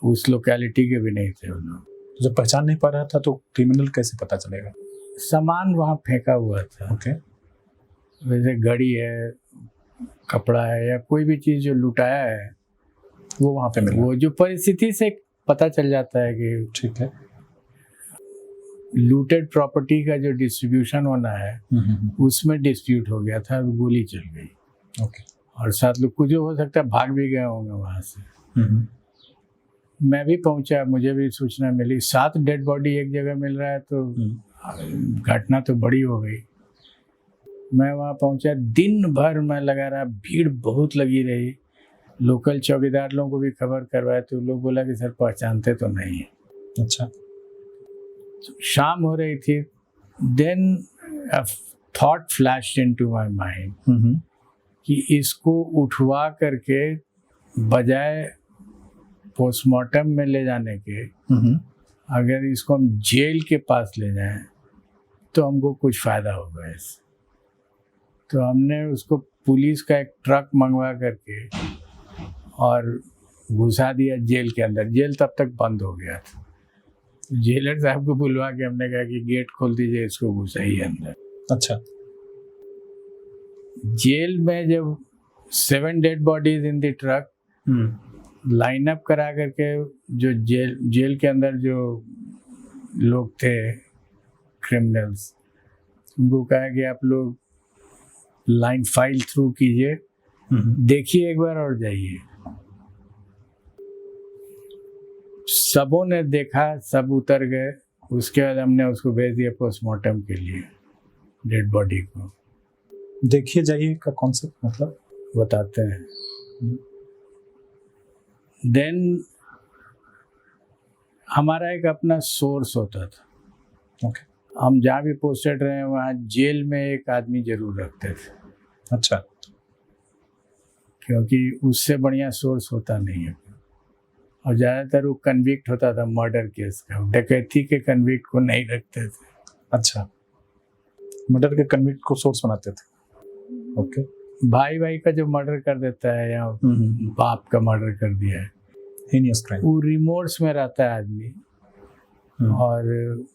उस लोकेलिटी के भी नहीं थे वो लोग। जब पहचान नहीं पा रहा था तो क्रिमिनल कैसे पता चलेगा? सामान वहाँ फेंका हुआ था। ओके। वैसे घड़ी है, कपड़ा है, या कोई भी चीज़ जो लुटाया है वो वहाँ पे मिला। वो जो परिस्थिति से पता चल जाता है कि ठीक है, लूटेड प्रॉपर्टी का जो डिस्ट्रीब्यूशन होना है उसमें डिस्प्यूट हो गया था, गोली चल गई। ओके। और 7 लोग कुछ हो सकता है भाग भी गए होंगे वहाँ से। मैं भी पहुँचा, मुझे भी सूचना मिली 7 डेड बॉडी एक जगह मिल रहा है, तो घटना तो बड़ी हो गई। मैं वहाँ पहुँचा, दिन भर मैं लगा रहा, भीड़ बहुत लगी रही। लोकल चौकीदार लोगों को भी खबर करवाया, तो लोग बोला कि सर पहचानते तो नहीं है। अच्छा। शाम हो रही थी, then a thought flashed into my mind कि इसको उठवा करके बजाय पोस्टमार्टम में ले जाने के, अगर इसको हम जेल के पास ले जाएं तो हमको कुछ फ़ायदा होगा इससे। तो हमने उसको पुलिस का एक ट्रक मंगवा करके और घुसा दिया जेल के अंदर। जेल तब तक बंद हो गया था। जेलर साहब को बुलवा के हमने कहा कि गेट खोल दीजिए, इसको घुसाइए अंदर। अच्छा। जेल में जब 7 dead bodies in the truck, line up करा करके जो जेल के अंदर जो लोग थे क्रिमिनल्स, उनको कहा कि आप लोग लाइन फाइल थ्रू कीजिए, देखिए एक बार और जाइए। सबों ने देखा, सब उतर गए। उसके बाद हमने उसको भेज दिया पोस्टमार्टम के लिए, डेड बॉडी को। देखिए जाइए का कॉन्सेप्ट मतलब बताते हैं। देन हमारा एक अपना सोर्स होता था। ओके। हम जहाँ भी पोस्टेड रहे वहाँ जेल में एक आदमी जरूर रखते थे। अच्छा। क्योंकि उससे बढ़िया सोर्स होता नहीं है। और ज़्यादातर वो कन्विक्ट होता था मर्डर केस का, डकैती के कन्विक्ट को नहीं रखते थे। अच्छा, मर्डर के कन्विक्ट को सोर्स बनाते थे। ओके। भाई का जो मर्डर कर देता है या बाप का मर्डर कर दिया है, हीनियस क्राइम, वो रिमोर्स में रहता है आदमी और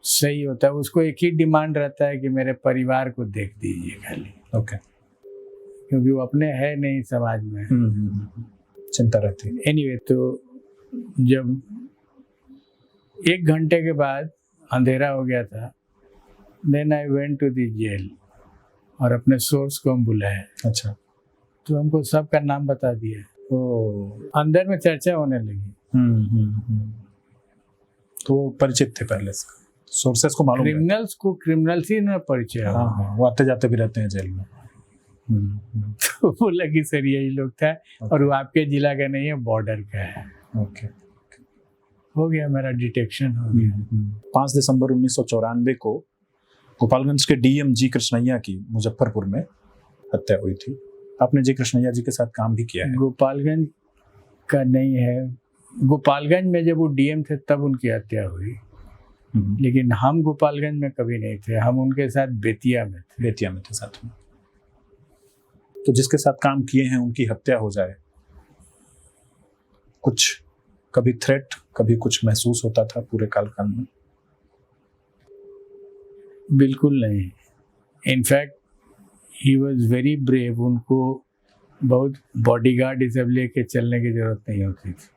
सही होता है। उसको एक ही डिमांड रहता है कि मेरे परिवार को देख दीजिए खाली। ओके। क्योंकि वो अपने है नहीं समाज में, चिंता रहती है। एनीवे, तो जब 1 घंटे के बाद अंधेरा हो गया था, then I went to the jail और अपने सोर्स को हम बुलाए। अच्छा। तो हमको सबका नाम बता दिया। अंदर में चर्चा होने लगी। तो परिचित थे पहले से, सोर्सेस को मालूम है। क्रिमिनल्स को क्रिमिनल्स ही ना परिचय। हाँ, वो आते जाते भी रहते हैं जेल में। तो बोला कि सर यही लोग था और वो आपके जिला का नहीं है, बॉर्डर का है। ओके। हो गया, मेरा डिटेक्शन हो गया। 5 दिसंबर 1994 को गोपालगंज के डीएम जी कृष्णैया की मुजफ्फरपुर में हत्या हुई थी। आपने जी कृष्णैया जी के साथ काम भी किया है। गोपालगंज का नहीं है, गोपालगंज में जब वो डीएम थे तब उनकी हत्या हुई, लेकिन हम गोपालगंज में कभी नहीं थे। हम उनके साथ बेतिया में थे। बेतिया में थे साथ में। तो जिसके साथ काम किए हैं उनकी हत्या हो जाए, कुछ कभी थ्रेट, कभी कुछ महसूस होता था पूरे कालखंड में? बिल्कुल नहीं। In fact he was very brave. उनको बहुत बॉडीगार्ड ये सब लेके चलने की जरूरत नहीं होती थी।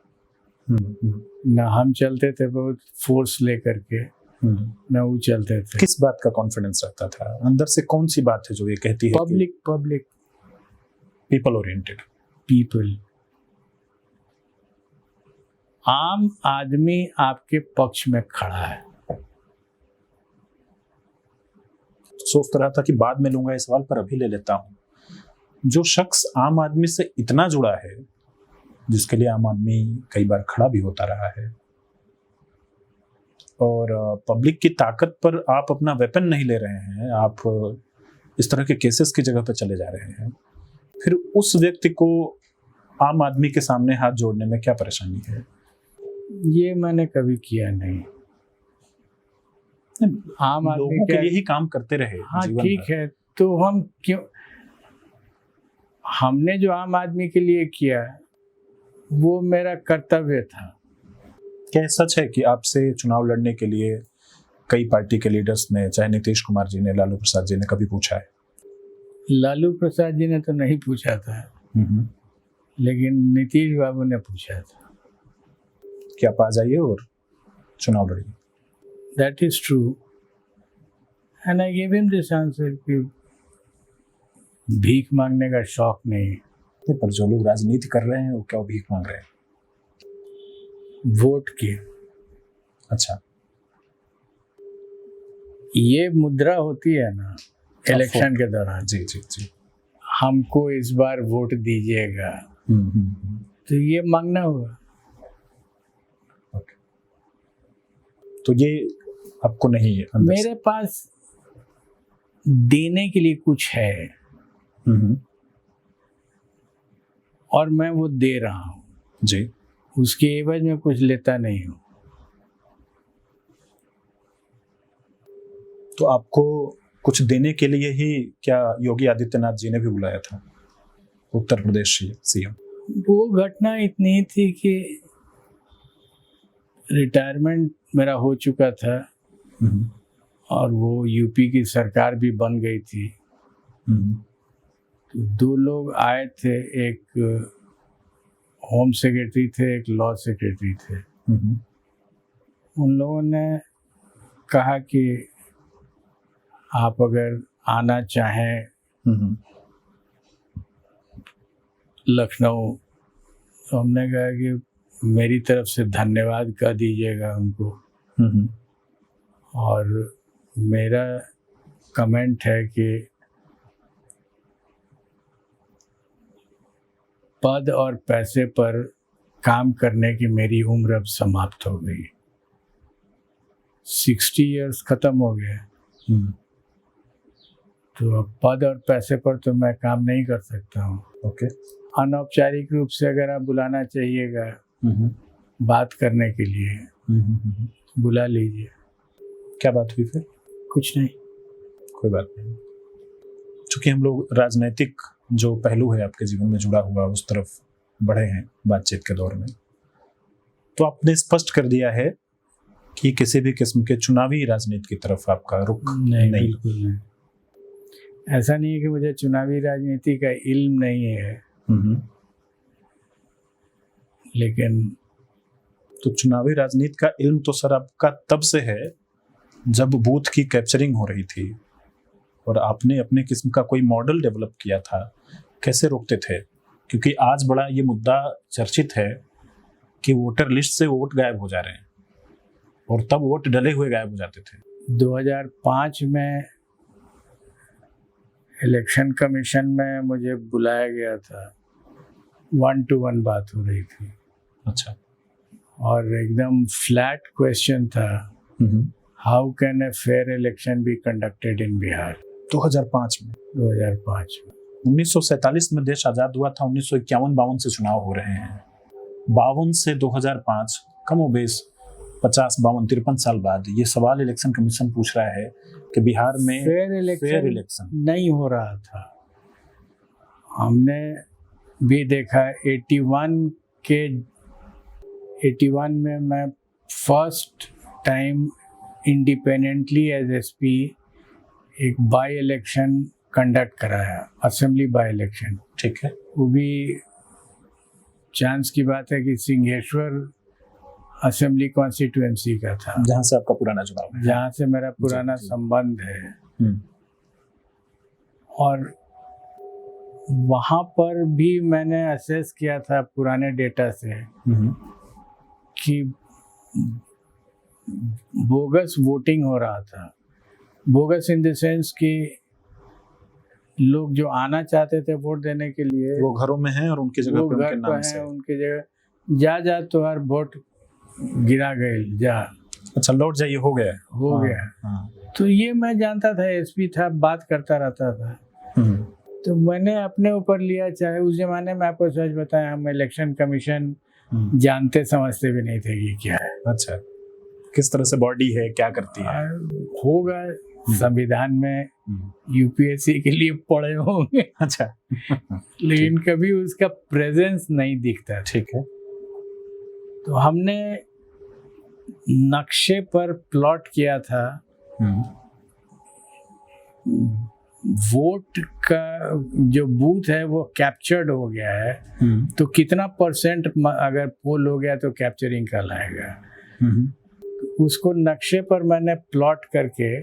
ना हम चलते थे बहुत फोर्स लेकर के, ना वो चलते थे। किस बात का कॉन्फिडेंस रहता था अंदर से? कौन सी बात है जो ये कहती है? पब्लिक पीपल ओरिएंटेड, पीपल, आम आदमी आपके पक्ष में खड़ा है। सोच रहा था कि बाद में लूंगा ये सवाल, पर अभी ले लेता हूं। जो शख्स आम आदमी से इतना जुड़ा है, जिसके लिए आम आदमी कई बार खड़ा भी होता रहा है, और पब्लिक की ताकत पर आप अपना वेपन नहीं ले रहे हैं, आप इस तरह के केसेस की जगह पर चले जा रहे हैं, फिर उस व्यक्ति को आम आदमी के सामने हाथ जोड़ने में क्या परेशानी है? ये मैंने कभी किया नहीं। आम आदमी लोगों के लिए ही काम करते रहे। हाँ ठीक है, तो हम क्यों, हमने जो आम आदमी के लिए किया वो मेरा कर्तव्य था। क्या सच है कि आपसे चुनाव लड़ने के लिए कई पार्टी के लीडर्स ने, चाहे नीतीश कुमार जी ने, लालू प्रसाद जी ने, कभी पूछा है? लालू प्रसाद जी ने तो नहीं पूछा था, लेकिन नीतीश बाबू ने पूछा था कि आप आ जाइए और चुनाव लड़िए। That is true, and I gave him this answer कि भीख मांगने का शौक नहीं। पर जो लोग राजनीति कर रहे हैं वो क्या भीख मांग रहे हैं? वोट के। अच्छा, ये मुद्रा होती है ना इलेक्शन के दौरान, जी जी जी, हमको इस बार वोट दीजिएगा, तो ये मांगना हुआ। तो ये आपको नहीं है अंदर मेरे पास देने के लिए कुछ है और मैं वो दे रहा हूँ जी, उसके एवज में कुछ लेता नहीं हूँ। तो आपको कुछ देने के लिए ही क्या योगी आदित्यनाथ जी ने भी बुलाया था, उत्तर प्रदेश सीएम? वो घटना इतनी थी कि रिटायरमेंट मेरा हो चुका था और वो यूपी की सरकार भी बन गई थी, दो लोग आए थे, एक होम सेक्रेटरी थे, एक लॉ सेक्रेटरी थे। उन लोगों ने कहा कि आप अगर आना चाहें लखनऊ, तो हमने कहा कि मेरी तरफ से धन्यवाद कह दीजिएगा उनको। और मेरा कमेंट है कि पद और पैसे पर काम करने की मेरी उम्र अब समाप्त हो गई। 60 इयर्स खत्म हो गए, तो अब पद और पैसे पर तो मैं काम नहीं कर सकता हूँ। ओके। अनौपचारिक रूप से अगर आप बुलाना चाहिएगा बात करने के लिए, बुला लीजिए। क्या बात हुई फिर? कुछ नहीं, कोई बात नहीं। चूंकि हम लोग राजनीतिक जो पहलू है आपके जीवन में जुड़ा हुआ उस तरफ बढ़े हैं बातचीत के दौर में, तो आपने स्पष्ट कर दिया है कि किसी भी किस्म के चुनावी राजनीति की तरफ आपका रुख नहीं। बिल्कुल नहीं। ऐसा नहीं है कि मुझे चुनावी राजनीति का इल्म नहीं है, लेकिन तो चुनावी राजनीति का इल्म तो सर आपका तब से है जब बूथ की कैप्चरिंग हो रही थी और आपने अपने किस्म का कोई मॉडल डेवलप किया था। कैसे रोकते थे? क्योंकि आज बड़ा ये मुद्दा चर्चित है कि वोटर लिस्ट से वोट गायब हो जा रहे हैं और तब वोट डले हुए गायब हो जाते थे। 2005 में इलेक्शन कमीशन में मुझे बुलाया गया था, 1-to-1 बात हो रही थी। अच्छा। और एकदम फ्लैट क्वेश्चन था, how can a fair election be conducted in Bihar. 2005 में 1947 में देश आजाद हुआ था, 1951-52 से चुनाव हो रहे हैं। 52 से 2005 कमोबेश 50-52-53 साल बाद ये सवाल इलेक्शन कमीशन पूछ रहा है कि बिहार में फेयर इलेक्शन नहीं हो रहा था। हमने भी देखा 81 में मैं first time independently as SP एक बाई इलेक्शन कंडक्ट कराया, असेंबली बाई इलेक्शन। ठीक है। वो भी चांस की बात है कि सिंहेश्वर असेंबली कॉन्स्टिट्यूएंसी का था, जहाँ से आपका पुराना चुनाव है, जहाँ से मेरा पुराना संबंध है। और वहाँ पर भी मैंने असेस किया था पुराने डेटा से कि बोगस वोटिंग हो रहा था। बोगस इन द सेंस कि लोग जो आना चाहते थे वोट देने के लिए वो घरों में हैं और उनकी जगह पे उनके नाम से उनकी जगह जा तो हर वोट गिरा गए जा। अच्छा, लौट जाइए हो गया। हाँ। तो ये मैं जानता था, एसपी था, बात करता रहता था। तो मैंने अपने ऊपर लिया, चाहे उस जमाने में आपको सच बताया, हम इलेक्शन कमीशन जानते समझते भी नहीं थे कि क्या है। अच्छा, किस तरह से बॉडी है, क्या करती है। होगा संविधान में यूपीएससी के लिए पढ़े होंगे। अच्छा। लेकिन कभी उसका प्रेजेंस नहीं दिखता। ठीक है। तो हमने नक्शे पर प्लॉट किया था वोट का जो बूथ है वो कैप्चर्ड हो गया है, तो कितना परसेंट अगर पोल हो गया तो कैप्चरिंग कहलाएगा। उसको नक्शे पर मैंने प्लॉट करके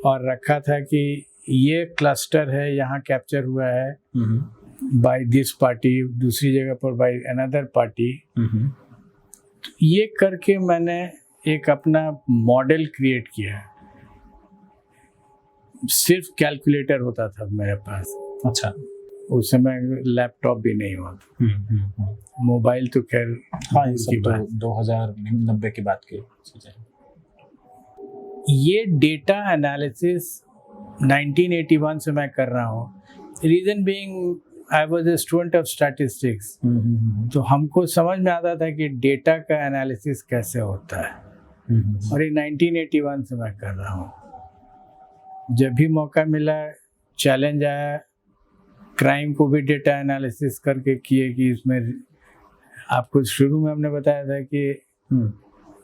और रखा था कि ये क्लस्टर है, यहाँ कैप्चर हुआ है बाय दिस पार्टी, दूसरी जगह पर बाय अनदर पार्टी। तो ये करके मैंने एक अपना मॉडल क्रिएट किया। सिर्फ कैलकुलेटर होता था मेरे पास। अच्छा। उस समय लैपटॉप भी नहीं हुआ था, मोबाइल तो खैर हाँ, ये सब तो 2090 की बात की चीजें। ये डेटा एनालिसिस 1981 से मैं कर रहा हूँ। Reason being I was a student of statistics, तो हमको समझ में आता था कि डेटा का एनालिसिस कैसे होता है, और ये 1981 से मैं कर रहा हूँ। जब भी मौका मिला, चैलेंज आया, क्राइम को भी डेटा एनालिसिस करके किए कि इसमें आपको शुरू में हमने बताया था कि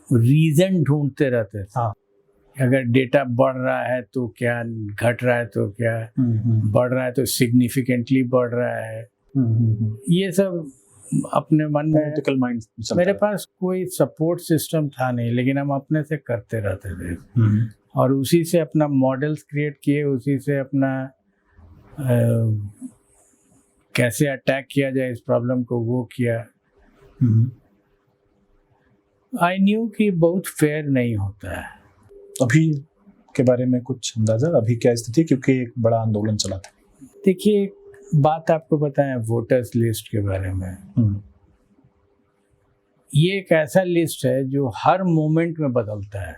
रीजन ढूंढते रहते थे। अगर डेटा बढ़ रहा है तो क्या, घट रहा है तो क्या, बढ़ रहा है तो सिग्निफिकेंटली बढ़ रहा है, ये सब अपने मन में। Analytical mind चलता मेरे है। पास कोई सपोर्ट सिस्टम था नहीं, लेकिन हम अपने से करते रहते थे और उसी से अपना मॉडल्स क्रिएट किए, उसी से अपना कैसे अटैक किया जाए इस प्रॉब्लम को वो किया। आई न्यू कि बहुत फेयर नहीं होता है। अभी के बारे में कुछ अंदाजा, अभी क्या स्थिति, क्योंकि एक बड़ा आंदोलन चला था। देखिए, एक बात आपको पता है वोटर्स लिस्ट के बारे में, ये एक ऐसा लिस्ट है जो हर मोमेंट में बदलता है।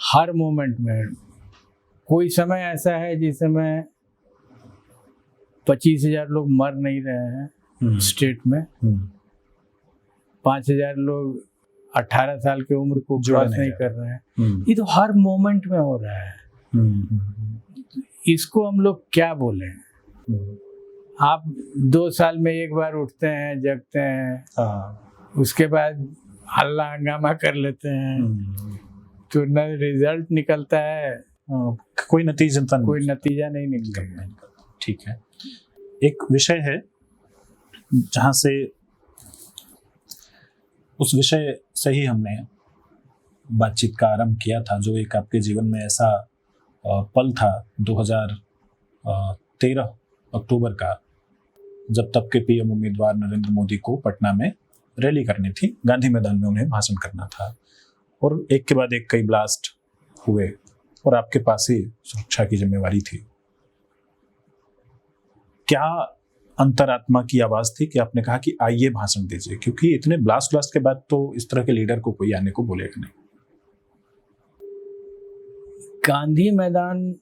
हर मोमेंट में कोई समय ऐसा है जिस समय 25,000 लोग मर नहीं रहे हैं स्टेट में, 5,000 लोग 18 साल की उम्र को क्रॉस नहीं कर रहे हैं। ये तो हर मोमेंट में हो रहा है। इसको हम लोग क्या बोलें? आप 2 साल में एक बार उठते हैं, जगते हैं, उसके बाद हल्ला हंगामा कर लेते हैं, तो न रिजल्ट निकलता है, कोई नतीजा नहीं निकलेगा। ठीक है, एक विषय है जहाँ से, उस विषय से ही हमने बातचीत का आरंभ किया था, जो एक आपके जीवन में ऐसा पल था 2013 अक्टूबर का, जब तब के पीएम उम्मीदवार नरेंद्र मोदी को पटना में रैली करनी थी, गांधी मैदान में उन्हें भाषण करना था, और एक के बाद एक कई ब्लास्ट हुए और आपके पास ही सुरक्षा की जिम्मेवारी थी। क्या अंतरात्मा की आवाज थी कि आपने कहा कि आइए भाषण दीजिए, क्योंकि इतने ब्लास्ट के बाद तो इस तरह के लीडर को कोई आने को बोलेगा नहीं। गांधी मैदान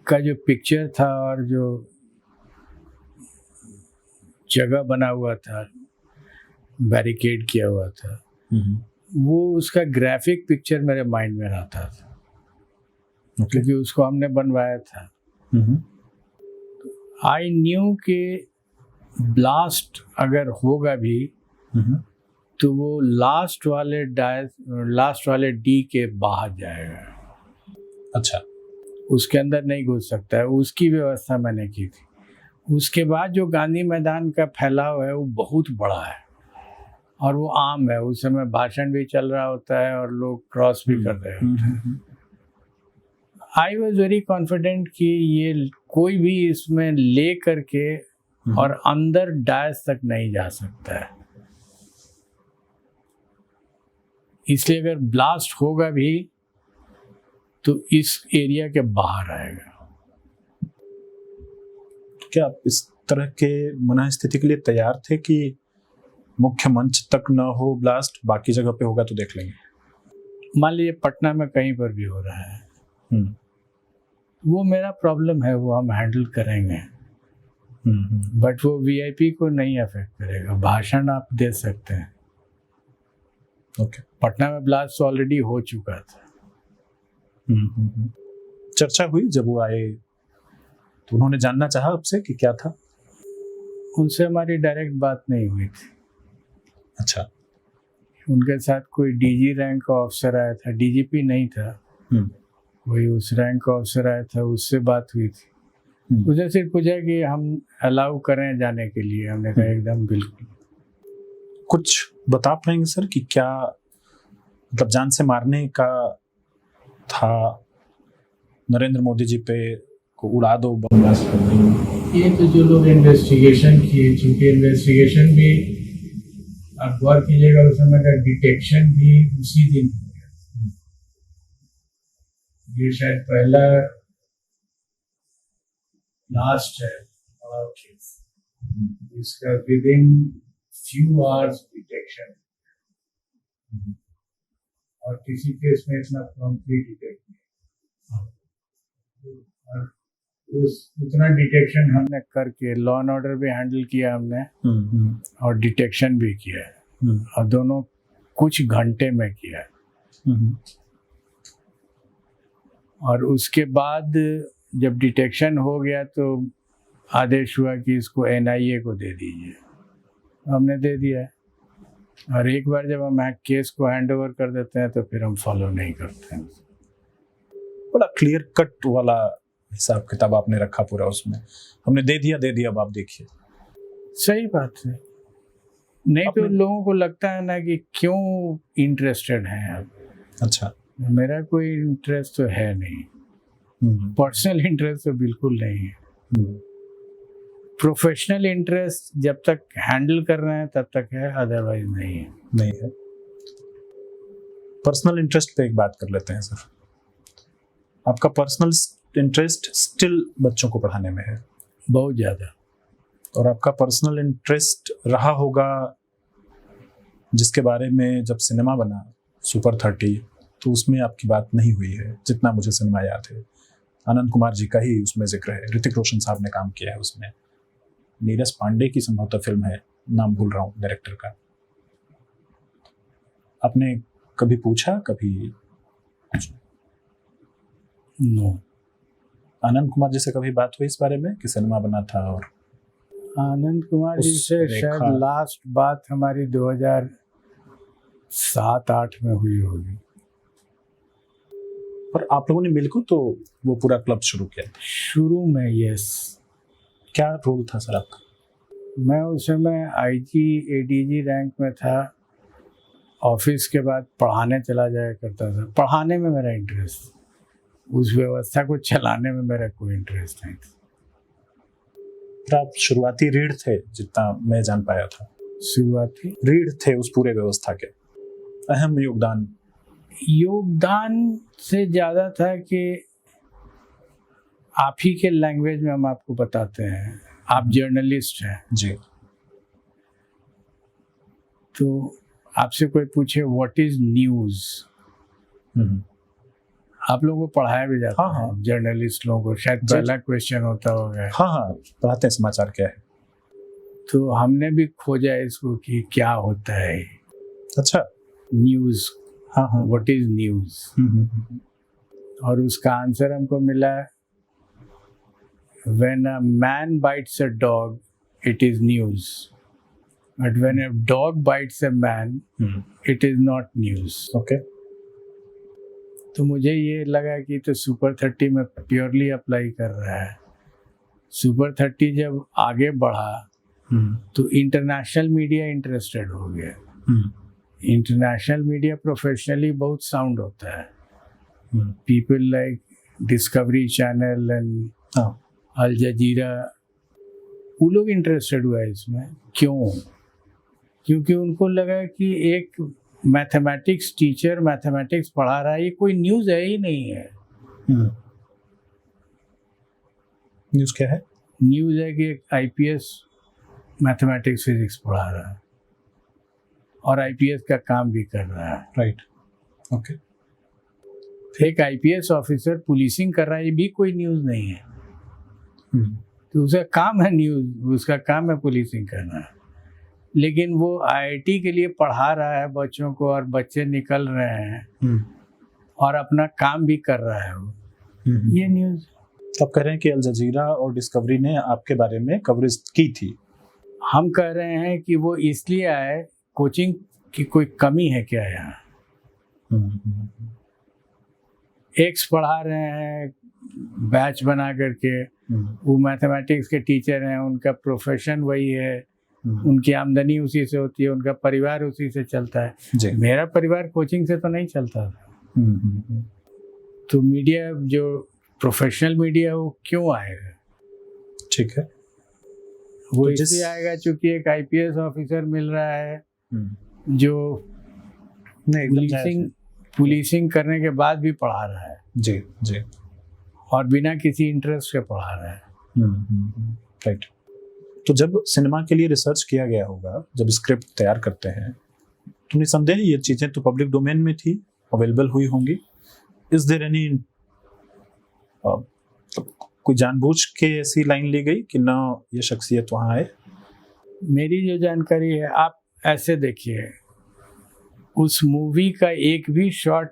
का जो पिक्चर था और जो जगह बना हुआ था, बैरिकेड किया हुआ था, वो उसका ग्राफिक पिक्चर मेरे माइंड में रहता था, क्योंकि उसको हमने बनवाया था। आई न्यू कि ब्लास्ट अगर होगा भी तो वो लास्ट वाले डी के बाहर जाएगा। अच्छा, उसके अंदर नहीं घुस सकता है, उसकी व्यवस्था मैंने की थी। उसके बाद जो गांधी मैदान का फैलाव है वो बहुत बड़ा है और वो आम है, उस समय भाषण भी चल रहा होता है और लोग क्रॉस भी कर रहे होते हैं। आई वॉज वेरी कॉन्फिडेंट कि ये कोई भी इसमें ले करके और अंदर डायस तक नहीं जा सकता है, इसलिए अगर ब्लास्ट होगा भी तो इस एरिया के बाहर आएगा। क्या आप इस तरह के मनस्थिति के लिए तैयार थे कि मुख्य मंच तक न हो ब्लास्ट, बाकी जगह पे होगा तो देख लेंगे? मान लीजिए पटना में कहीं पर भी हो रहा है, वो मेरा प्रॉब्लम है, वो हम हैंडल करेंगे, बट वो वीआईपी को नहीं अफेक्ट करेगा। भाषण आप दे सकते हैं। ओके। पटना में ब्लास्ट ऑलरेडी हो चुका था। चर्चा हुई जब वो आए तो उन्होंने जानना चाहा आपसे कि क्या था? उनसे हमारी डायरेक्ट बात नहीं हुई थी। अच्छा। उनके साथ कोई डीजी रैंक का ऑफिसर आया था, डीजीपी नहीं था, कोई उस रैंक का ऑफिसर आया था, उससे बात हुई थी। मुझे सिर्फ पूछा कि हम अलाउ करें जाने के लिए। हमने कहा एकदम बिल्कुल। कुछ बता पाएंगे सर कि क्या मतलब जान से मारने का था, नरेंद्र मोदी जी पे को उड़ा दो, बर्दाश्त कर दो? ये तो जो लोग इन्वेस्टिगेशन किए, चूंकि इन्वेस्टिगेशन भी आप गौर कीजिएगा उस समय का डिटेक्शन भी उसी दिन हो गया। ये शायद पहला लास्ट है बड़ा केस, इसका with in few hours detection, और किसी केस में इतना प्रॉम्प्टली डिटेक्ट नहीं। और उतना डिटेक्शन हमने करके लॉ एंड ऑर्डर भी हैंडल किया हमने, और डिटेक्शन भी किया है, और दोनों कुछ घंटे में किया है। और उसके बाद जब डिटेक्शन हो गया तो आदेश हुआ कि इसको एनआईए को दे दीजिए, हमने दे दिया है। और एक बार जब हम केस को हैंड ओवर कर देते हैं तो फिर हम फॉलो नहीं करते हैं। बड़ा क्लियर कट वाला हिसाब किताब आपने रखा पूरा उसमें, हमने दे दिया अब आप देखिए। सही बात है। नहीं तो आपने- लोगों को लगता है ना कि क्यों इंटरेस्टेड हैं आप। अच्छा। मेरा कोई इंटरेस्ट तो है नहीं, पर्सनल इंटरेस्ट तो बिल्कुल नहीं है। प्रोफेशनल इंटरेस्ट जब तक हैंडल कर रहे हैं तब तक है, अदरवाइज नहीं है। नहीं है। पर्सनल इंटरेस्ट पे एक बात कर लेते हैं सर। आपका पर्सनल इंटरेस्ट स्टिल बच्चों को पढ़ाने में है, बहुत ज़्यादा। और आपका पर्सनल इंटरेस्ट रहा होगा जिसके बारे में जब सिनेमा बना सुपर 30, तो उसमें आपकी बात नहीं हुई है, जितना मुझे सिनेमा याद है। आनंद कुमार जी का ही उसमें जिक्र है, ऋतिक रोशन साहब ने काम किया है उसमें, नीरज पांडे की संभवतः फिल्म है, नाम भूल रहा हूँ डायरेक्टर का। आपने कभी पूछा कभी? नो। आनंद कुमार जी से कभी बात हुई इस बारे में कि सिनेमा बना था? और आनंद कुमार जी उस से रेखा- शायद लास्ट बात हमारी 2007-8 में हुई होगी। पर आप लोगों ने मिलकर तो वो पूरा क्लब शुरू किया। शुरू में, यस। क्या रोल था सर आपका? मैं उस समय आईजी एडीजी रैंक में था। ऑफिस के बाद पढ़ाने चला जाया करता था। पढ़ाने में मेरा इंटरेस्ट, उस व्यवस्था को चलाने में मेरा कोई इंटरेस्ट नहीं था। फिर आप शुरुआती रीढ़ थे, जितना मैं जान पाया था। शुरुआती रीढ़ थे उस पूरे व्यवस्था के, अहम योगदान से ज़्यादा था कि आप ही के लैंग्वेज में हम आपको बताते हैं। आप जर्नलिस्ट हैं, जी। तो आपसे कोई पूछे व्हाट इज न्यूज़, आप लोगों को पढ़ाया भी जाता हाँ, है हाँ। जर्नलिस्ट लोगों को, शायद जी, पहला क्वेश्चन होता होगा। हाँ, पढ़ाते हैं समाचार क्या है। तो हमने भी खोजा इसको कि क्या होता है अच्छा। न्यूज़, हाँ, व्हाट इज न्यूज़। और उसका आंसर हमको मिला, when a man bites a dog it is news, but when a dog bites a man it is not news. Okay. तो मुझे ये लगा कि तो सुपर 30 में प्योरली अप्लाई कर रहा है। सुपर 30 जब आगे बढ़ा तो इंटरनेशनल मीडिया इंटरेस्टेड हो गया। इंटरनेशनल मीडिया प्रोफेशनली बहुत साउंड होता है। People like Discovery Channel and Al Jazeera, वो लोग इंटरेस्टेड हुआ इसमें। क्यों? क्योंकि उनको लगा कि एक मैथमेटिक्स टीचर मैथमेटिक्स पढ़ा रहा है, ये कोई न्यूज़ है ही नहीं है। न्यूज़ क्या है? न्यूज़ है कि एक आईपीएस मैथमेटिक्स फिजिक्स पढ़ा रहा है और आईपीएस का काम भी कर रहा है। राइट। ओके। एक आईपीएस ऑफिसर पुलिसिंग कर रहा है, ये भी कोई न्यूज़ नहीं है। तो उसका काम है न्यूज़, उसका काम है पुलिसिंग करना। लेकिन वो आईआईटी के लिए पढ़ा रहा है बच्चों को, और बच्चे निकल रहे हैं और अपना काम भी कर रहा है वो, ये न्यूज़। तो आप कह रहे हैं कि अल जजीरा और डिस्कवरी ने आपके बारे में कवरेज की थी? हम कह रहे हैं कि वो इसलिए आए, कोचिंग की कोई कमी है क्या यहाँ? एक्स पढ़ा रहे हैं बैच बना करके, वो मैथमेटिक्स के टीचर हैं, उनका प्रोफेशन वही है, उनकी आमदनी उसी से होती है, उनका परिवार उसी से चलता है। जी। मेरा परिवार कोचिंग से तो नहीं चलता था। तो मीडिया जो प्रोफेशनल मीडिया वो क्यों आएगा? ठीक है। वो तो इसलिए आएगा क्योंकि एक आईपीएस ऑफिसर मिल रहा है जो पुलिसिंग करने के बाद भी पढ़ा रहा है। जी जी। और बिना किसी इंटरेस्ट के पढ़ा रहा है। राइट। तो जब सिनेमा के लिए रिसर्च किया गया होगा, जब स्क्रिप्ट तैयार करते हैं, तो निसंदेह ये चीज़ें तो पब्लिक डोमेन में थी, अवेलेबल हुई होंगी। इज देयर एनी कोई जानबूझ के ऐसी लाइन ली गई कि ना ये शख्सियत वहाँ आए? मेरी जो जानकारी है, आप ऐसे देखिए, उस मूवी का एक भी शॉट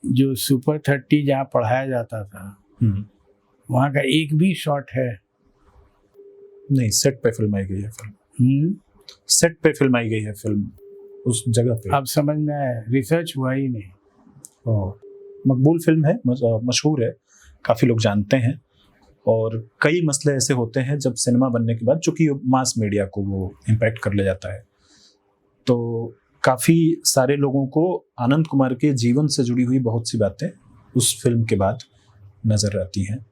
जो सुपर 30 जहाँ पढ़ाया जाता था वहाँ का एक भी शॉट है नहीं? सेट पे फिल्माई गई है फिल्म। सेट पे फिल्माई गई है फिल्म, उस जगह पे। अब समझ में आया, रिसर्च हुआ ही नहीं। मकबूल फिल्म है, मशहूर है, काफ़ी लोग जानते हैं। और कई मसले ऐसे होते हैं जब सिनेमा बनने के बाद, चूँकि मास मीडिया को वो इम्पैक्ट कर ले जाता है, तो काफ़ी सारे लोगों को आनंद कुमार के जीवन से जुड़ी हुई बहुत सी बातें उस फिल्म के बाद नज़र आती हैं।